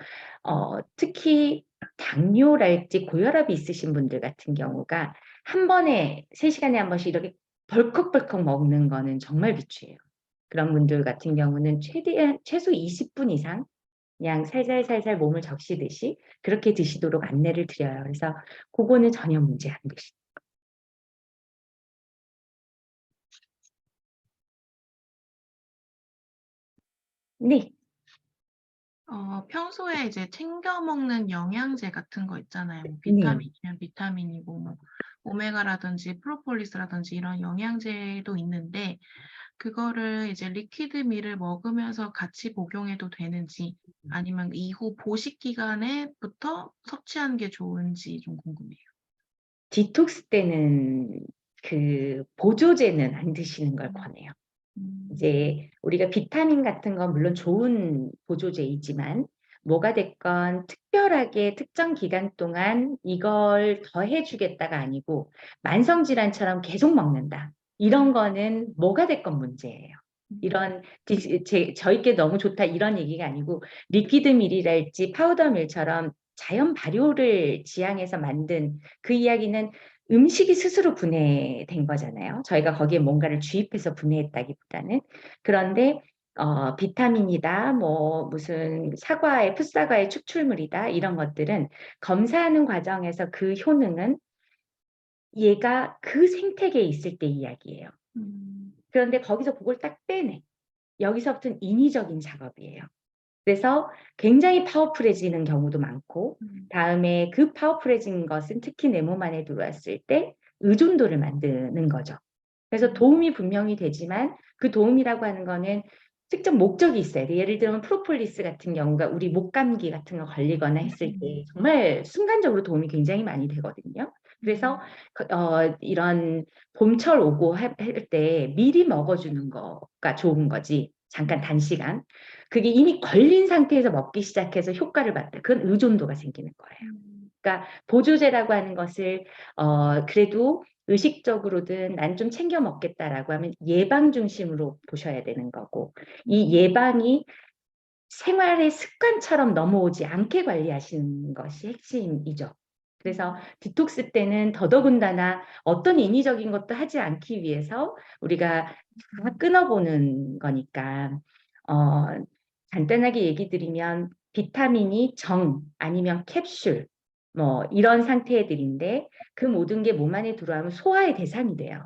특히 당뇨랄지 고혈압이 있으신 분들 같은 경우가 한 번에 3시간에 한 번씩 이렇게 벌컥벌컥 먹는 거는 정말 비추예요. 그런 분들 같은 경우는 최대한 최소 20분 이상 그냥 살살살살 몸을 적시듯이 그렇게 드시도록 안내를 드려요. 그래서 그거는 전혀 문제 안 되시죠. 네. 평소에 이제 챙겨 먹는 영양제 같은 거 있잖아요. 뭐 네. 비타민이면 비타민이고, 뭐 오메가라든지 프로폴리스라든지 이런 영양제도 있는데, 그거를 이제 리퀴드 밀을 먹으면서 같이 복용해도 되는지, 아니면 이후 보식 기간에부터 섭취하는 게 좋은지 좀 궁금해요. 디톡스 때는 그 보조제는 안 드시는 걸 권해요. 이제 우리가 비타민 같은 건 물론 좋은 보조제이지만, 뭐가 됐건 특별하게 특정 기간 동안 이걸 더 해주겠다가 아니고 만성질환처럼 계속 먹는다, 이런 거는 뭐가 됐건 문제예요. 이런 저희께 너무 좋다 이런 얘기가 아니고, 리퀴드 밀이랄지 파우더 밀처럼 자연 발효를 지향해서 만든 그 이야기는 음식이 스스로 분해된 거잖아요. 저희가 거기에 뭔가를 주입해서 분해했다기보다는. 그런데 비타민이다, 뭐 무슨 사과의 풋사과의 추출물이다, 이런 것들은 검사하는 과정에서 그 효능은 얘가 그 생태계에 있을 때 이야기예요. 그런데 거기서 그걸 딱 빼내. 여기서부터는 인위적인 작업이에요. 그래서 굉장히 파워풀해지는 경우도 많고, 다음에 그 파워풀해진 것은 특히 내 몸 안에 들어왔을 때 의존도를 만드는 거죠. 그래서 도움이 분명히 되지만 그 도움이라고 하는 거는 특정 목적이 있어야 돼. 예를 들면 프로폴리스 같은 경우가 우리 목감기 같은 거 걸리거나 했을 때 정말 순간적으로 도움이 굉장히 많이 되거든요. 그래서 이런 봄철 오고 할 때 미리 먹어주는 거가 좋은 거지. 잠깐 단시간. 그게 이미 걸린 상태에서 먹기 시작해서 효과를 봤다. 그건 의존도가 생기는 거예요. 그러니까 보조제라고 하는 것을 그래도 의식적으로든 난 좀 챙겨 먹겠다라고 하면 예방 중심으로 보셔야 되는 거고, 이 예방이 생활의 습관처럼 넘어오지 않게 관리하시는 것이 핵심이죠. 그래서 디톡스 때는 더더군다나 어떤 인위적인 것도 하지 않기 위해서 우리가 다 끊어보는 거니까, 간단하게 얘기 드리면 비타민이 정 아니면 캡슐 뭐 이런 상태들인데 그 모든 게 몸 안에 들어가면 소화의 대상이 돼요.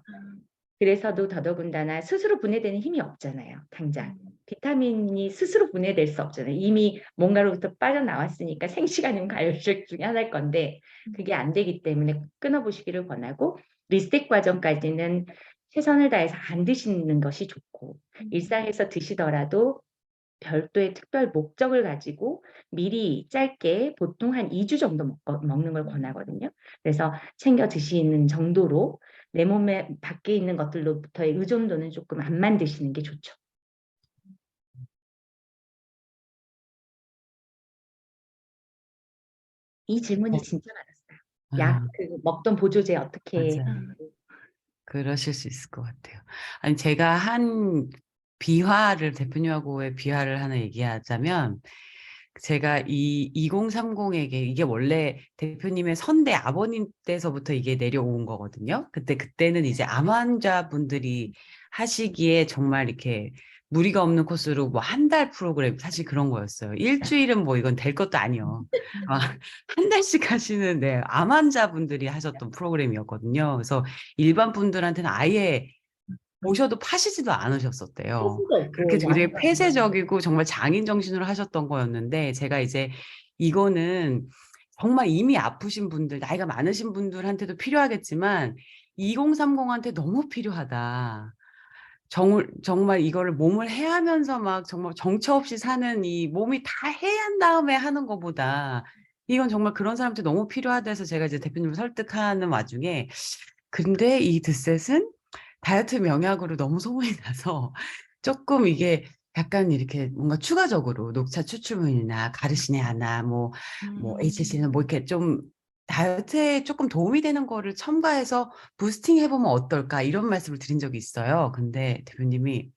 그래서도 더더군다나 스스로 분해되는 힘이 없잖아요. 당장. 비타민이 스스로 분해될 수 없잖아요. 이미 뭔가로부터 빠져나왔으니까 생시간이면 가열식 중에 하나일 건데 그게 안 되기 때문에 끊어보시기를 권하고, 리셋 과정까지는 최선을 다해서 안 드시는 것이 좋고, 일상에서 드시더라도 별도의 특별 목적을 가지고 미리 짧게 보통 한 2주 정도 먹는 걸 권하거든요. 그래서 챙겨 드시는 정도로 내 몸에 밖에 있는 것들로부터의 의존도는 조금 안 만드시는 게 좋죠. 이 질문이 진짜 많았어요. 아, 먹던 보조제 어떻게 맞아요. 그러실 수 있을 것 같아요. 아니, 제가 한 비화를, 대표님하고의 비화를 하나 얘기하자면, 제가 이 2030에게 이게 원래 대표님의 선대 아버님 때서부터 이게 내려온 거거든요. 그때는 이제 암 환자분들이 하시기에 정말 이렇게 무리가 없는 코스로 뭐 한 달 프로그램, 사실 그런 거였어요. 일주일은 뭐 이건 될 것도 아니요. 한 달씩 하시는, 네, 암 환자분들이 하셨던 프로그램이었거든요. 그래서 일반 분들한테는 아예 오셔도 파시지도 않으셨었대요. 수도 없고 그렇게 굉장히 완전 폐쇄적이고 정말 장인 정신으로 하셨던 거였는데, 제가 이제 이거는 정말 이미 아프신 분들, 나이가 많으신 분들한테도 필요하겠지만 2030한테 너무 필요하다. 정말 이거를 몸을 해하면서 막 정말 정처 없이 사는, 이 몸이 다 해한 다음에 하는 것보다 이건 정말 그런 사람한테 너무 필요하다 해서 제가 이제 대표님을 설득하는 와중에, 근데 이 드셋은 다이어트 명약으로 너무 소문이 나서 조금 이게 약간 이렇게 뭔가 추가적으로 녹차 추출물이나 가르시네 하나 뭐 HC는 뭐 이렇게 좀 다이어트에 조금 도움이 되는 거를 첨가해서 부스팅 해보면 어떨까, 이런 말씀을 드린 적이 있어요. 근데 대표님이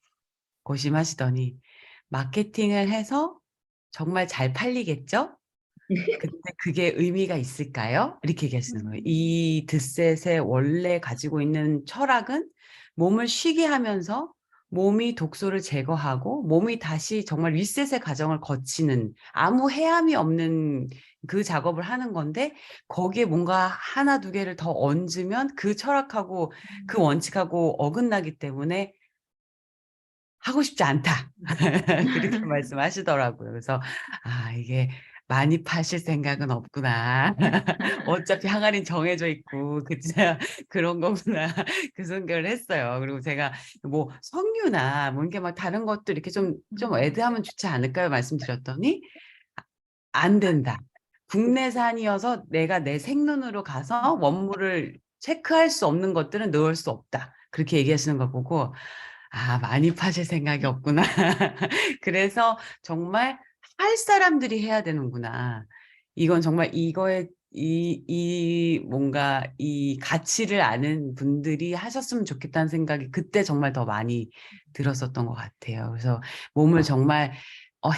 고심하시더니 마케팅을 해서 정말 잘 팔리겠죠? 근데 그게 의미가 있을까요? 이렇게 얘기하시는 거예요. 이 드셋의 원래 가지고 있는 철학은 몸을 쉬게 하면서 몸이 독소를 제거하고 몸이 다시 정말 리셋의 과정을 거치는, 아무 해함이 없는 그 작업을 하는 건데, 거기에 뭔가 하나 두 개를 더 얹으면 그 철학하고 그 원칙하고 어긋나기 때문에 하고 싶지 않다. 그렇게 말씀하시더라고요. 그래서 이게 많이 파실 생각은 없구나. 어차피 항아리는 정해져 있고 그런 거구나. 그 생각을 했어요. 그리고 제가 뭐 석류나 뭐 이게 막 다른 것도 이렇게 좀 애드하면 좋지 않을까요? 말씀드렸더니 안 된다. 국내산이어서 내가 내 생눈으로 가서 원물을 체크할 수 없는 것들은 넣을 수 없다. 그렇게 얘기하시는 거 보고 많이 파실 생각이 없구나. 그래서 정말 할 사람들이 해야 되는구나. 이건 정말 이거에 뭔가 이 가치를 아는 분들이 하셨으면 좋겠다는 생각이 그때 정말 더 많이 들었었던 것 같아요. 그래서 몸을 정말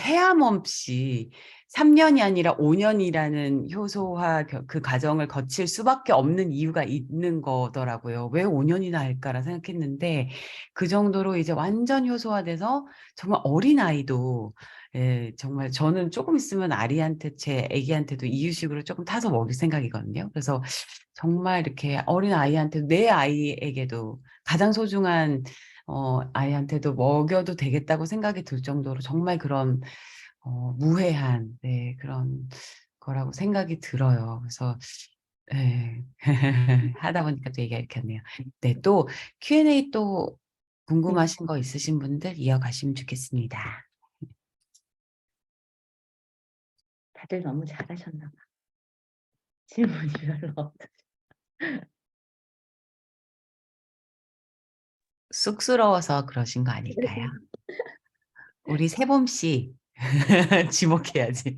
해함 없이 3년이 아니라 5년이라는 효소화 그 과정을 거칠 수밖에 없는 이유가 있는 거더라고요. 왜 5년이나 할까라 생각했는데, 그 정도로 이제 완전 효소화돼서 정말 어린아이도, 정말 저는 조금 있으면 아리한테, 제 아기한테도 이유식으로 조금 타서 먹일 생각이거든요. 그래서 정말 이렇게 어린아이한테, 내 아이에게도 가장 소중한 아이한테도 먹여도 되겠다고 생각이 들 정도로 정말 그런 무해한 네, 그런 거라고 생각이 들어요. 그래서 네. 하다 보니까 또 얘기가 이렇게 하네요. 네, 또 Q&A 또 궁금하신 거 있으신 분들 이어가시면 좋겠습니다. 다들 너무 잘하셨나 봐. 질문이 별로 없어. 쑥스러워서 그러신 거 아닐까요? 우리 세범 씨 지목해야지.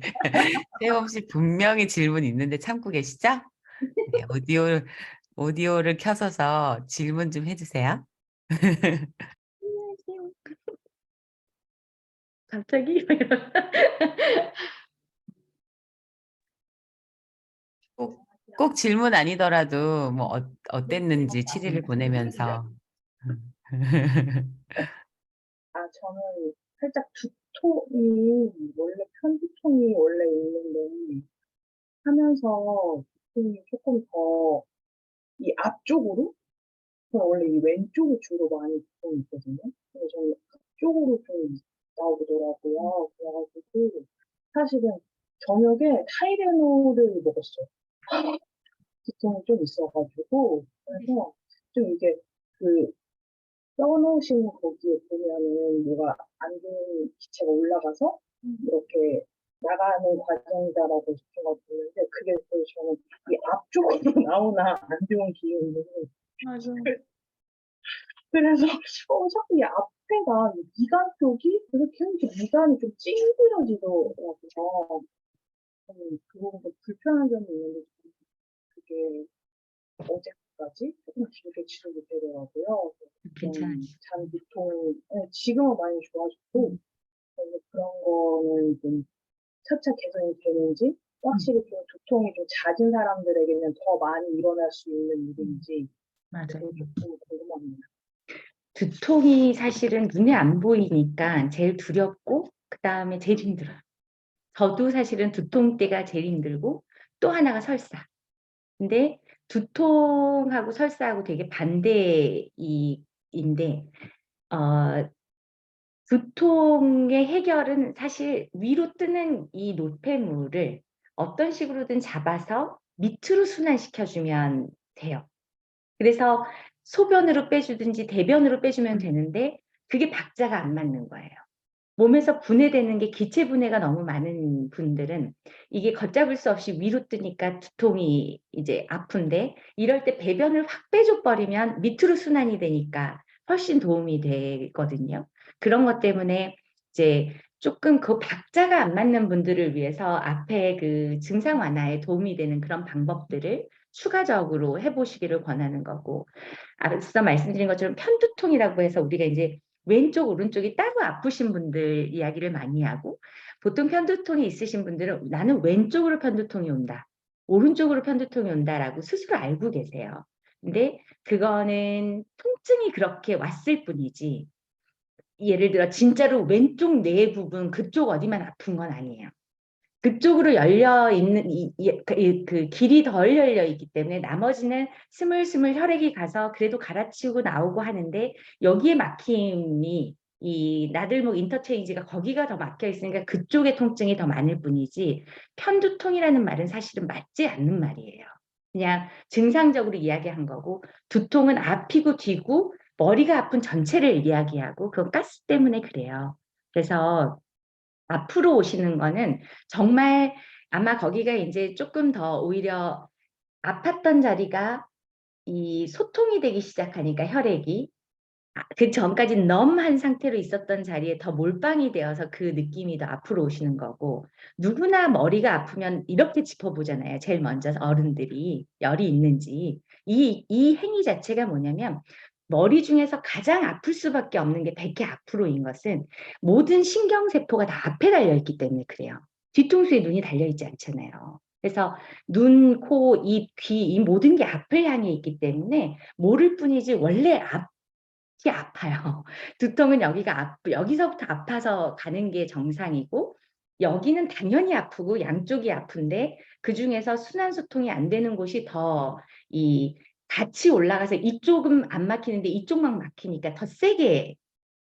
세범 씨 분명히 질문 있는데 참고 계시죠? 네, 오디오를 켜서서 질문 좀 해주세요. 갑자기 꼭 질문 아니더라도 뭐 어땠는지 7일을 보내면서. 저는 살짝 두통이, 원래 편두통이 원래 있는데, 하면서 두통이 조금 더, 이 앞쪽으로? 저는 원래 이 왼쪽이 주로 많이 두통이 있거든요. 근데 저는 앞쪽으로 좀 나오더라고요. 그래가지고, 사실은 저녁에 타이레놀을 먹었어요. 두통이 좀 있어가지고, 그래서 좀 이게 그 써놓으신 거기에 보면은 뭐가 안 좋은 기체가 올라가서 이렇게 나가는 과정이다라고 적힌 거 보는데 그게 또 저는 이 앞쪽으로 나오나 안 좋은 기운이 맞아. 그래서 자꾸 이 앞에가 이 미간 쪽이 그렇게 하니까 미간이 좀 찡그려지더라고요. 그 부분 좀 불편한 점이 있는데 그게 어제까지 조금 길게 치료가 되더라고요. 괜찮아요. 잔 두통, 지금은 많이 좋아졌고, 그래서 그런 거는 좀 차차 개선이 되는지, 확실히 좀 두통이 좀 잦은 사람들에게는 더 많이 일어날 수 있는 일인지, 맞아요. 그게 조금 궁금합니다. 두통이 사실은 눈에 안 보이니까 제일 두렵고 그다음에 제일 힘들어요. 저도 사실은 두통 때가 제일 힘들고 또 하나가 설사. 근데 두통하고 설사하고 되게 반대인데 두통의 해결은 사실 위로 뜨는 이 노폐물을 어떤 식으로든 잡아서 밑으로 순환시켜주면 돼요. 그래서 소변으로 빼주든지 대변으로 빼주면 되는데 그게 박자가 안 맞는 거예요. 몸에서 분해되는 게 기체 분해가 너무 많은 분들은 이게 걷잡을 수 없이 위로 뜨니까 두통이 이제 아픈데 이럴 때 배변을 확 빼줘 버리면 밑으로 순환이 되니까 훨씬 도움이 되거든요. 그런 것 때문에 이제 조금 그 박자가 안 맞는 분들을 위해서 앞에 그 증상 완화에 도움이 되는 그런 방법들을 추가적으로 해보시기를 권하는 거고, 앞서 말씀드린 것처럼 편두통이라고 해서 우리가 이제 왼쪽, 오른쪽이 따로 아프신 분들 이야기를 많이 하고, 보통 편두통이 있으신 분들은 나는 왼쪽으로 편두통이 온다, 오른쪽으로 편두통이 온다라고 스스로 알고 계세요. 근데 그거는 통증이 그렇게 왔을 뿐이지, 예를 들어 진짜로 왼쪽 뇌 부분 그쪽 어디만 아픈 건 아니에요. 그쪽으로 열려 있는 그 길이 덜 열려 있기 때문에 나머지는 스물스물 혈액이 가서 그래도 갈아치우고 나오고 하는데 여기에 막힘이 이 나들목 인터체인지가 거기가 더 막혀 있으니까 그쪽의 통증이 더 많을 뿐이지 편두통이라는 말은 사실은 맞지 않는 말이에요. 그냥 증상적으로 이야기한 거고 두통은 앞이고 뒤고 머리가 아픈 전체를 이야기하고 그건 가스 때문에 그래요. 그래서 앞으로 오시는 거는 정말 아마 거기가 이제 조금 더 오히려 아팠던 자리가 이 소통이 되기 시작하니까 혈액이 그 전까지 넘한 상태로 있었던 자리에 더 몰빵이 되어서 그 느낌이 더 앞으로 오시는 거고, 누구나 머리가 아프면 이렇게 짚어보잖아요. 제일 먼저 어른들이 열이 있는지. 이 행위 자체가 뭐냐면 머리 중에서 가장 아플 수밖에 없는 게 백회 앞으로인 것은 모든 신경세포가 다 앞에 달려있기 때문에 그래요. 뒤통수에 눈이 달려있지 않잖아요. 그래서 눈, 코, 입, 귀 이 모든 게 앞을 향해 있기 때문에 모를 뿐이지 원래 앞이 아파요. 두통은 여기서부터 아파서 가는 게 정상이고 여기는 당연히 아프고 양쪽이 아픈데 그중에서 순환소통이 안 되는 곳이 더 같이 올라가서 이쪽은 안 막히는데 이쪽만 막히니까 더 세게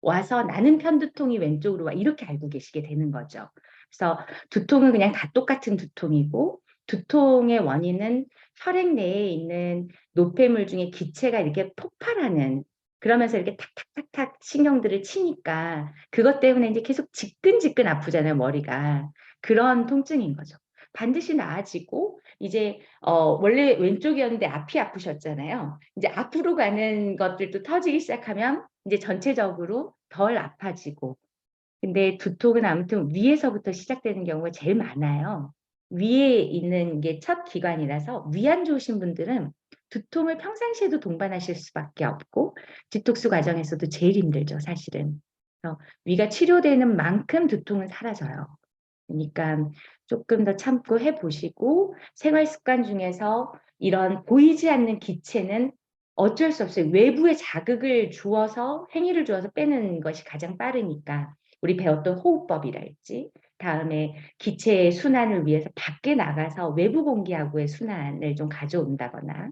와서 나는 편두통이 왼쪽으로 와 이렇게 알고 계시게 되는 거죠. 그래서 두통은 그냥 다 똑같은 두통이고 두통의 원인은 혈액 내에 있는 노폐물 중에 기체가 이렇게 폭발하는 그러면서 이렇게 탁탁탁탁 신경들을 치니까 그것 때문에 이제 계속 지끈지끈 아프잖아요, 머리가. 그런 통증인 거죠. 반드시 나아지고 이제 원래 왼쪽이었는데 앞이 아프셨잖아요. 이제 앞으로 가는 것들도 터지기 시작하면 이제 전체적으로 덜 아파지고 근데 두통은 아무튼 위에서부터 시작되는 경우가 제일 많아요. 위에 있는 게 첫 기관이라서 위 안 좋으신 분들은 두통을 평상시에도 동반하실 수밖에 없고 디톡스 과정에서도 제일 힘들죠, 사실은. 그래서 위가 치료되는 만큼 두통은 사라져요. 그러니까 조금 더 참고 해보시고 생활 습관 중에서 이런 보이지 않는 기체는 어쩔 수 없어요. 외부의 자극을 주어서 행위를 주어서 빼는 것이 가장 빠르니까 우리 배웠던 호흡법이랄지 다음에 기체의 순환을 위해서 밖에 나가서 외부 공기하고의 순환을 좀 가져온다거나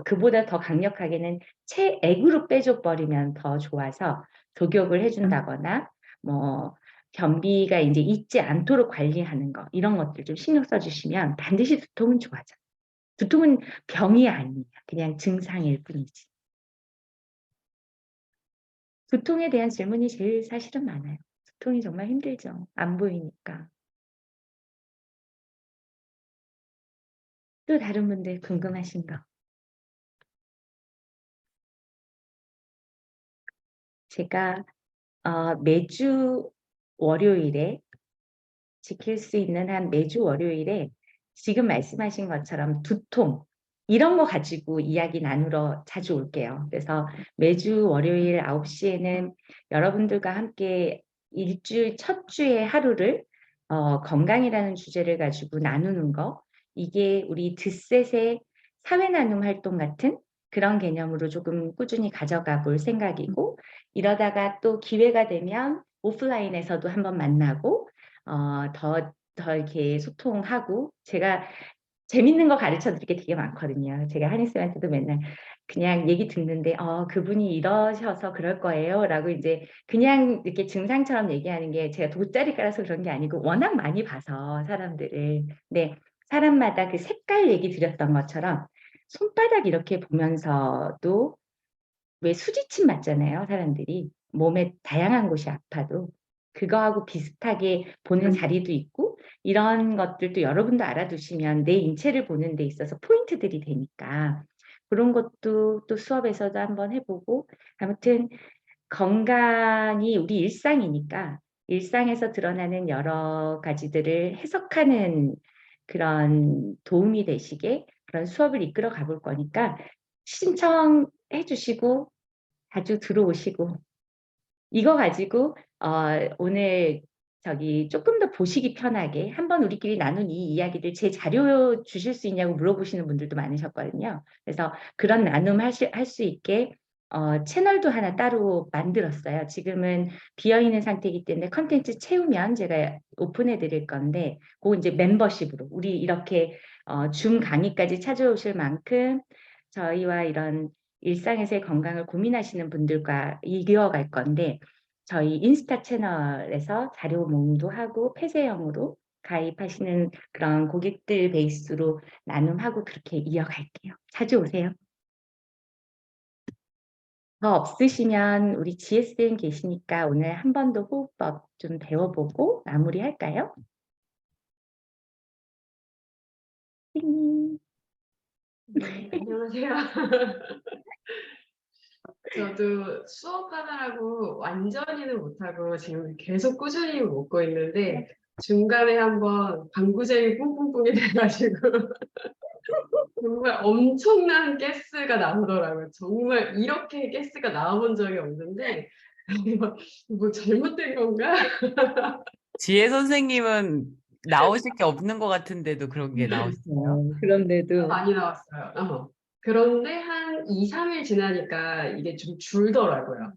그보다 더 강력하게는 체액으로 빼줘 버리면 더 좋아서 조격을 해준다거나 뭐 변비가 이제 있지 않도록 관리하는 거 이런 것들 좀 신경 써주시면 반드시 두통은 좋아져. 두통은 병이 아니에요. 그냥 증상일 뿐이지. 두통에 대한 질문이 제일 사실은 많아요. 두통이 정말 힘들죠. 안 보이니까. 또 다른 분들 궁금하신 거. 제가 매주 월요일에 지킬 수 있는 한 매주 월요일에 지금 말씀하신 것처럼 두통 이런 거 가지고 이야기 나누러 자주 올게요. 그래서 매주 월요일 9시에는 여러분들과 함께 일주일 첫 주의 하루를 건강이라는 주제를 가지고 나누는 거 이게 우리 드셋의 사회 나눔 활동 같은 그런 개념으로 조금 꾸준히 가져가 볼 생각이고 이러다가 또 기회가 되면 오프라인에서도 한번 만나고 더 이렇게 소통하고 제가 재밌는 거 가르쳐 드릴 게 되게 많거든요. 제가 한희쌤한테도 맨날 그냥 얘기 듣는데 그분이 이러셔서 그럴 거예요 라고 이제 그냥 이렇게 증상처럼 얘기하는 게 제가 돗자리 깔아서 그런 게 아니고 워낙 많이 봐서 사람들을 네, 사람마다 그 색깔 얘기 드렸던 것처럼 손바닥 이렇게 보면서도 왜 수지침 맞잖아요, 사람들이. 몸에 다양한 곳이 아파도. 그거하고 비슷하게 보는 자리도 있고 이런 것들도 여러분도 알아두시면 내 인체를 보는 데 있어서 포인트들이 되니까 그런 것도 또 수업에서도 한번 해보고 아무튼 건강이 우리 일상이니까 일상에서 드러나는 여러 가지들을 해석하는 그런 도움이 되시게 그런 수업을 이끌어 가볼 거니까 신청해 주시고 자주 들어오시고 이거 가지고 오늘 저기 조금 더 보시기 편하게 한번 우리끼리 나눈 이 이야기들 제 자료 주실 수 있냐고 물어보시는 분들도 많으셨거든요. 그래서 그런 나눔 할 수 있게 채널도 하나 따로 만들었어요. 지금은 비어있는 상태이기 때문에 컨텐츠 채우면 제가 오픈해 드릴 건데 그거 이제 멤버십으로 우리 이렇게 줌 강의까지 찾아오실 만큼 저희와 이런 일상에서의 건강을 고민하시는 분들과 이어갈 건데 저희 인스타 채널에서 자료 모음도 하고 폐쇄형으로 가입하시는 그런 고객들 베이스로 나눔하고 그렇게 이어갈게요. 자주 오세요. 더 없으시면 우리 GSM 계시니까 오늘 한 번 더 호흡법 좀 배워보고 마무리할까요? 안녕하세요. 저도 수업하느라고 완전히는 못하고 지금 계속 꾸준히 먹고 있는데 중간에 한번 방구쟁이 뿡뿡뿡이 돼가지고 정말 엄청난 가스가 나오더라고요. 정말 이렇게 가스가 나와본 적이 없는데 뭐 잘못된 건가? 지혜 선생님은 나오실 게 없는 것 같은데도 그런 게 나오시네요. 그런데도 많이 나왔어요. 그런데 한 2, 3일 지나니까 이게 좀 줄더라고요.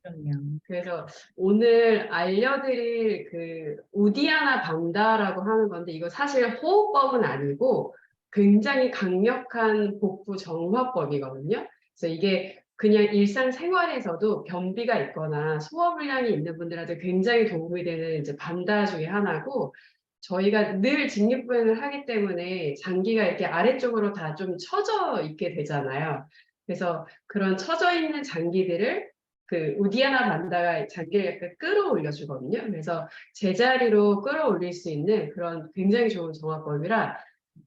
그럼요. 그래서 오늘 알려드릴 그 우디아나 반다라고 하는 건데 이거 사실 호흡법은 아니고 굉장히 강력한 복부 정화법이거든요. 그래서 이게 그냥 일상생활에서도 변비가 있거나 소화불량이 있는 분들한테 굉장히 도움이 되는 이제 반다 중에 하나고, 저희가 늘 직립보행을 하기 때문에 장기가 이렇게 아래쪽으로 다 좀 처져 있게 되잖아요. 그래서 그런 처져 있는 장기들을 그 우디아나 반다가 장기를 약간 끌어올려 주거든요. 그래서 제자리로 끌어올릴 수 있는 그런 굉장히 좋은 정화법이라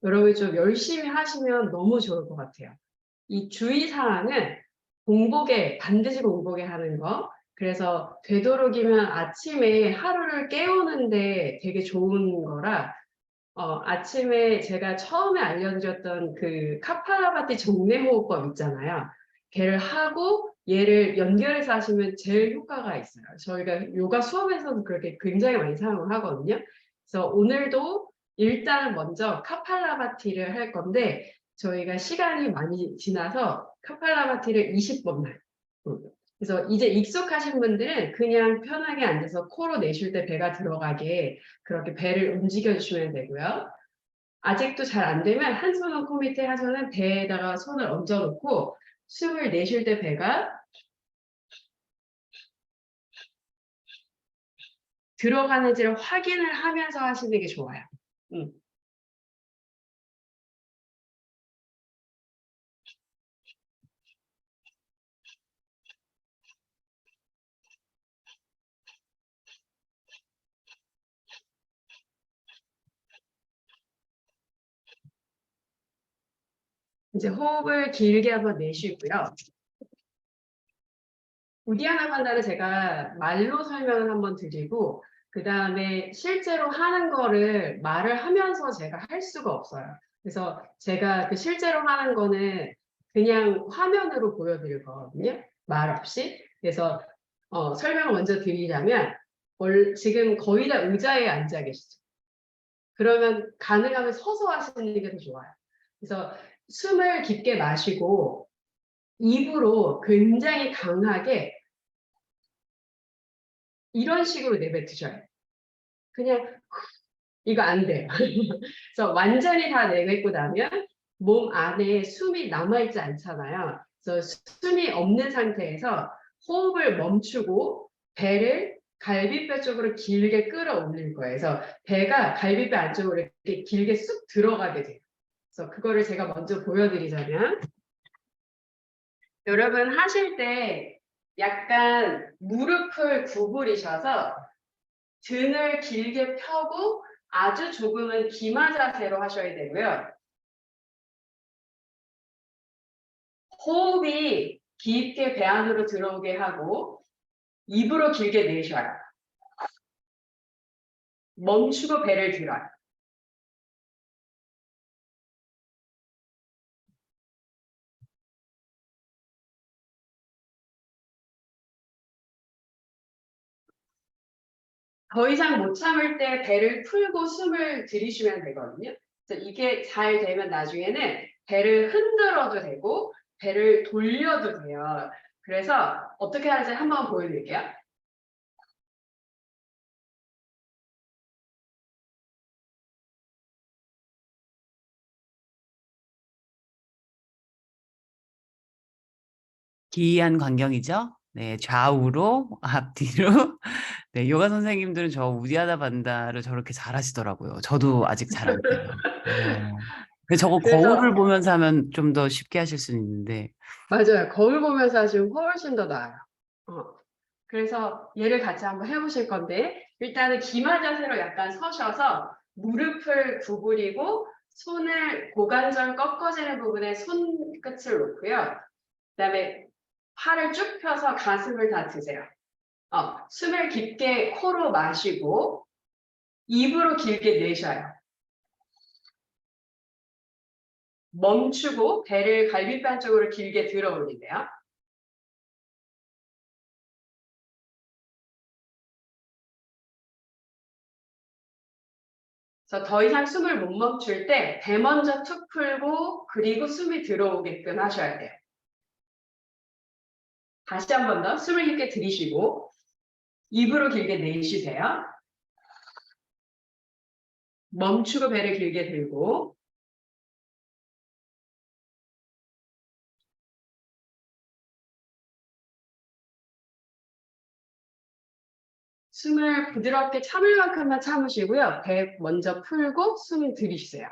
여러분이 좀 열심히 하시면 너무 좋을 것 같아요. 이 주의사항은 반드시 공복에 하는 거. 그래서 되도록이면 아침에 하루를 깨우는데 되게 좋은 거라, 아침에 제가 처음에 알려드렸던 그 카파라바티 정례호흡법 있잖아요. 걔를 하고 얘를 연결해서 하시면 제일 효과가 있어요. 저희가 요가 수업에서도 그렇게 굉장히 많이 사용을 하거든요. 그래서 오늘도 일단은 먼저 카팔라바티를 할 건데, 저희가 시간이 많이 지나서 카팔라바티를 20번만. 그래서 이제 익숙하신 분들은 그냥 편하게 앉아서 코로 내쉴 때 배가 들어가게 그렇게 배를 움직여 주시면 되고요. 아직도 잘 안 되면 한 손은 코 밑에, 한 손은 배에다가 손을 얹어 놓고 숨을 내쉴 때 배가 들어가는지를 확인을 하면서 하시는 게 좋아요. 이제 호흡을 길게 한번 내쉬고요. 우디아나 반다를 제가 말로 설명을 한번 드리고, 그 다음에 실제로 하는 거를 말을 하면서 제가 할 수가 없어요. 그래서 제가 그 실제로 하는 거는 그냥 화면으로 보여드릴 거거든요. 말 없이. 그래서 설명을 먼저 드리자면, 지금 거의 다 의자에 앉아 계시죠. 그러면 가능하면 서서 하시는 게 더 좋아요. 그래서 숨을 깊게 마시고 입으로 굉장히 강하게 이런 식으로 내뱉으셔요. 그냥 이거 안 돼요. 그래서 완전히 다 내뱉고 나면 몸 안에 숨이 남아있지 않잖아요. 그래서 숨이 없는 상태에서 호흡을 멈추고 배를 갈비뼈 쪽으로 길게 끌어올릴 거예요. 그래서 배가 갈비뼈 안쪽으로 이렇게 길게 쑥 들어가게 돼요. 그래서 그거를 제가 먼저 보여드리자면, 여러분 하실 때 약간 무릎을 구부리셔서 등을 길게 펴고 아주 조금은 기마 자세로 하셔야 되고요. 호흡이 깊게 배 안으로 들어오게 하고 입으로 길게 내쉬어요. 멈추고 배를 들어요. 더 이상 못 참을 때 배를 풀고 숨을 들이쉬면 되거든요. 그래서 이게 잘 되면 나중에는 배를 흔들어도 되고 배를 돌려도 돼요. 그래서 어떻게 하는지 한번 보여드릴게요. 기이한 광경이죠? 네, 좌우로, 앞뒤로. 네, 요가 선생님들은 저 우디아나 반다를 저렇게 잘 하시더라고요. 저도 아직 잘 안 돼요. 근데 저거 거울을 그래서 보면서 하면 좀 더 쉽게 하실 수는 있는데. 맞아요. 거울 보면서 하시면 훨씬 더 나아요. 그래서 얘를 같이 한번 해보실 건데, 일단은 기마 자세로 약간 서셔서 무릎을 구부리고 손을 고관절 꺾어지는 부분에 손끝을 놓고요. 그다음에 팔을 쭉 펴서 가슴을 다 드세요. 숨을 깊게 코로 마시고 입으로 길게 내쉬어요. 멈추고 배를 갈비뼈 쪽으로 길게 들어 올리세요. 그래서 더 이상 숨을 못 멈출 때 배 먼저 툭 풀고 그리고 숨이 들어오게끔 하셔야 돼요. 다시 한 번 더 숨을 깊게 들이쉬고 입으로 길게 내쉬세요. 멈추고 배를 길게 들고 숨을 부드럽게 참을 만큼만 참으시고요. 배 먼저 풀고 숨 들이쉬세요.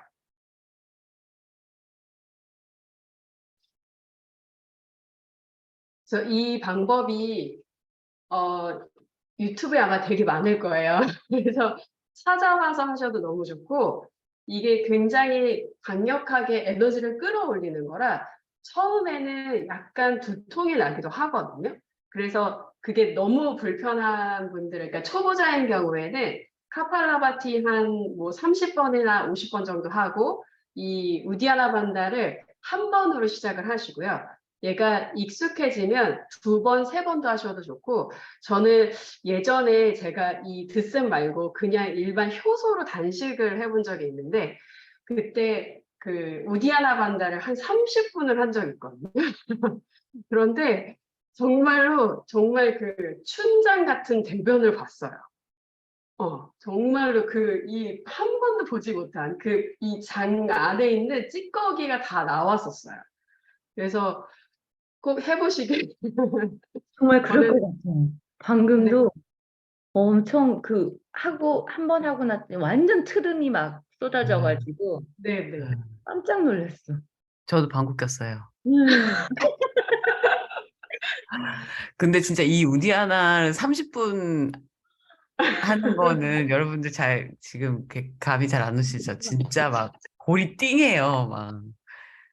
그래서 이 방법이 유튜브에 아마 되게 많을 거예요. 그래서 찾아봐서 하셔도 너무 좋고, 이게 굉장히 강력하게 에너지를 끌어올리는 거라 처음에는 약간 두통이 나기도 하거든요. 그래서 그게 너무 불편한 분들, 그러니까 초보자인 경우에는 카팔라바티 한 뭐 30번이나 50번 정도 하고, 이 우디아나 반다를 한 번으로 시작을 하시고요. 얘가 익숙해지면 2번, 3번도 하셔도 좋고, 저는 예전에 제가 이 드셈 말고 그냥 일반 효소로 단식을 해본 적이 있는데, 그때 그 우디아나 반다를 한 30분을 한 적이 있거든요. 그런데 정말로 정말 그 춘장 같은 대변을 봤어요. 정말로 이 한 번도 보지 못한 그 이 장 안에 있는 찌꺼기가 다 나왔었어요. 그래서 꼭 해보시길. 정말 그럴 것 저는 같아요. 네, 방금도 엄청 한 번 하고 났더니 완전 트름이 막 쏟아져 가지고 네, 네. 깜짝 놀랐어. 저도 방구 꼈어요. 음. 근데 진짜 이 우디아나 30분 하는 거는 여러분들 지금 이렇게 감이 잘 안 오시죠? 진짜 막 골이 띵해요. 막.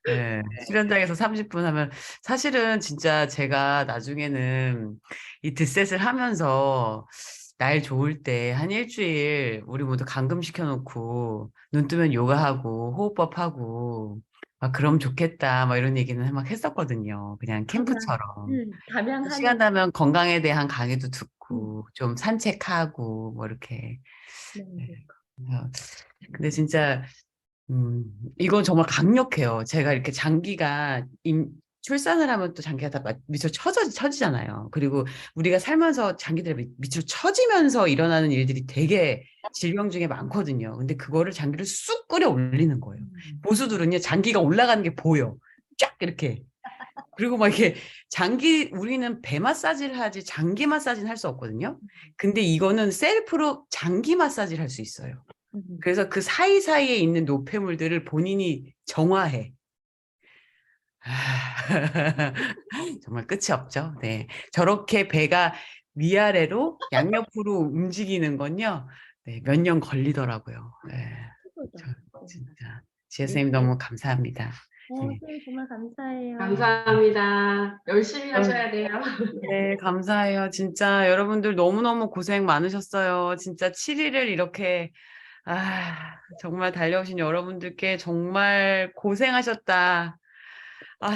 네. 수련장에서 30분 하면 사실은 진짜 제가 나중에는 이 드셋을 하면서 날 좋을 때 한 일주일 우리 모두 감금시켜 놓고 눈 뜨면 요가하고 호흡법 하고 막 그럼 좋겠다 막 이런 얘기는 막 했었거든요. 그냥 캠프처럼. 시간 담양하는 나면 건강에 대한 강의도 음. 듣고 좀 산책하고 뭐 이렇게. 네. 그래서 근데 진짜 이건 정말 강력해요. 제가 이렇게 장기가 출산을 하면 또 장기가 다 밑으로 처지잖아요. 그리고 우리가 살면서 장기들이 밑으로 처지면서 일어나는 일들이 되게 질병 중에 많거든요. 근데 그거를 장기를 쑥 끌어 올리는 거예요. 보수들은요, 장기가 올라가는 게 보여. 쫙 이렇게. 그리고 막 이렇게 우리는 배 마사지를 하지 장기 마사지는 할 수 없거든요. 근데 이거는 셀프로 장기 마사지를 할 수 있어요. 그래서 그 사이사이에 있는 노폐물들을 본인이 정화해. 정말 끝이 없죠. 네. 저렇게 배가 위아래로 양옆으로 움직이는 건요. 네, 몇 년 걸리더라고요. 네. 진짜 지혜 선생님 너무 감사합니다. 네. 선생님 정말 감사해요. 감사합니다. 열심히 하셔야 돼요. 네, 감사해요. 진짜 여러분들 너무너무 고생 많으셨어요. 진짜 7일을 이렇게 정말 달려오신 여러분들께 정말 고생하셨다.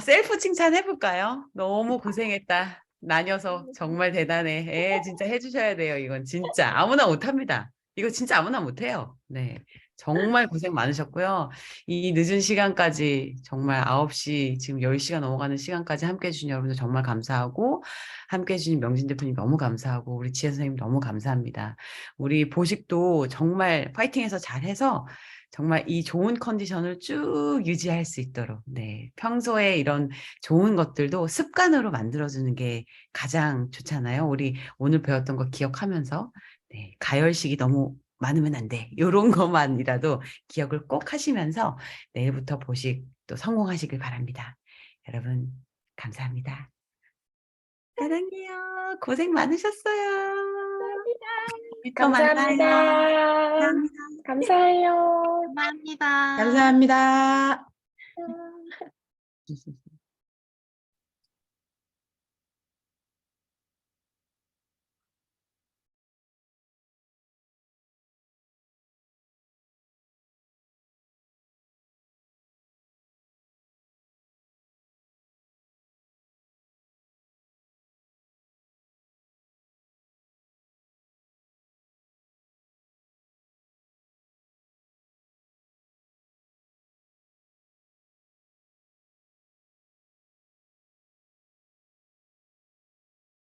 셀프 칭찬 해볼까요? 너무 고생했다. 나녀서 정말 대단해. 진짜 해주셔야 돼요. 이건 진짜 아무나 못합니다. 이거 진짜 아무나 못해요. 네. 정말 고생 많으셨고요. 이 늦은 시간까지 정말 9시, 지금 10시가 넘어가는 시간까지 함께 해주신 여러분들 정말 감사하고, 함께 해주신 명진 대표님 너무 감사하고, 우리 지혜 선생님 너무 감사합니다. 우리 보식도 정말 파이팅해서 잘해서 정말 이 좋은 컨디션을 쭉 유지할 수 있도록, 네. 평소에 이런 좋은 것들도 습관으로 만들어주는 게 가장 좋잖아요. 우리 오늘 배웠던 거 기억하면서, 네. 가열식이 너무 많으면 안 돼. 이런 것만이라도 기억을 꼭 하시면서 내일부터 보식 또 성공하시길 바랍니다. 여러분, 감사합니다. 사랑해요. 고생 많으셨어요. 또 만나요. 감사합니다. 감사해요. 감사합니다. 감사합니다.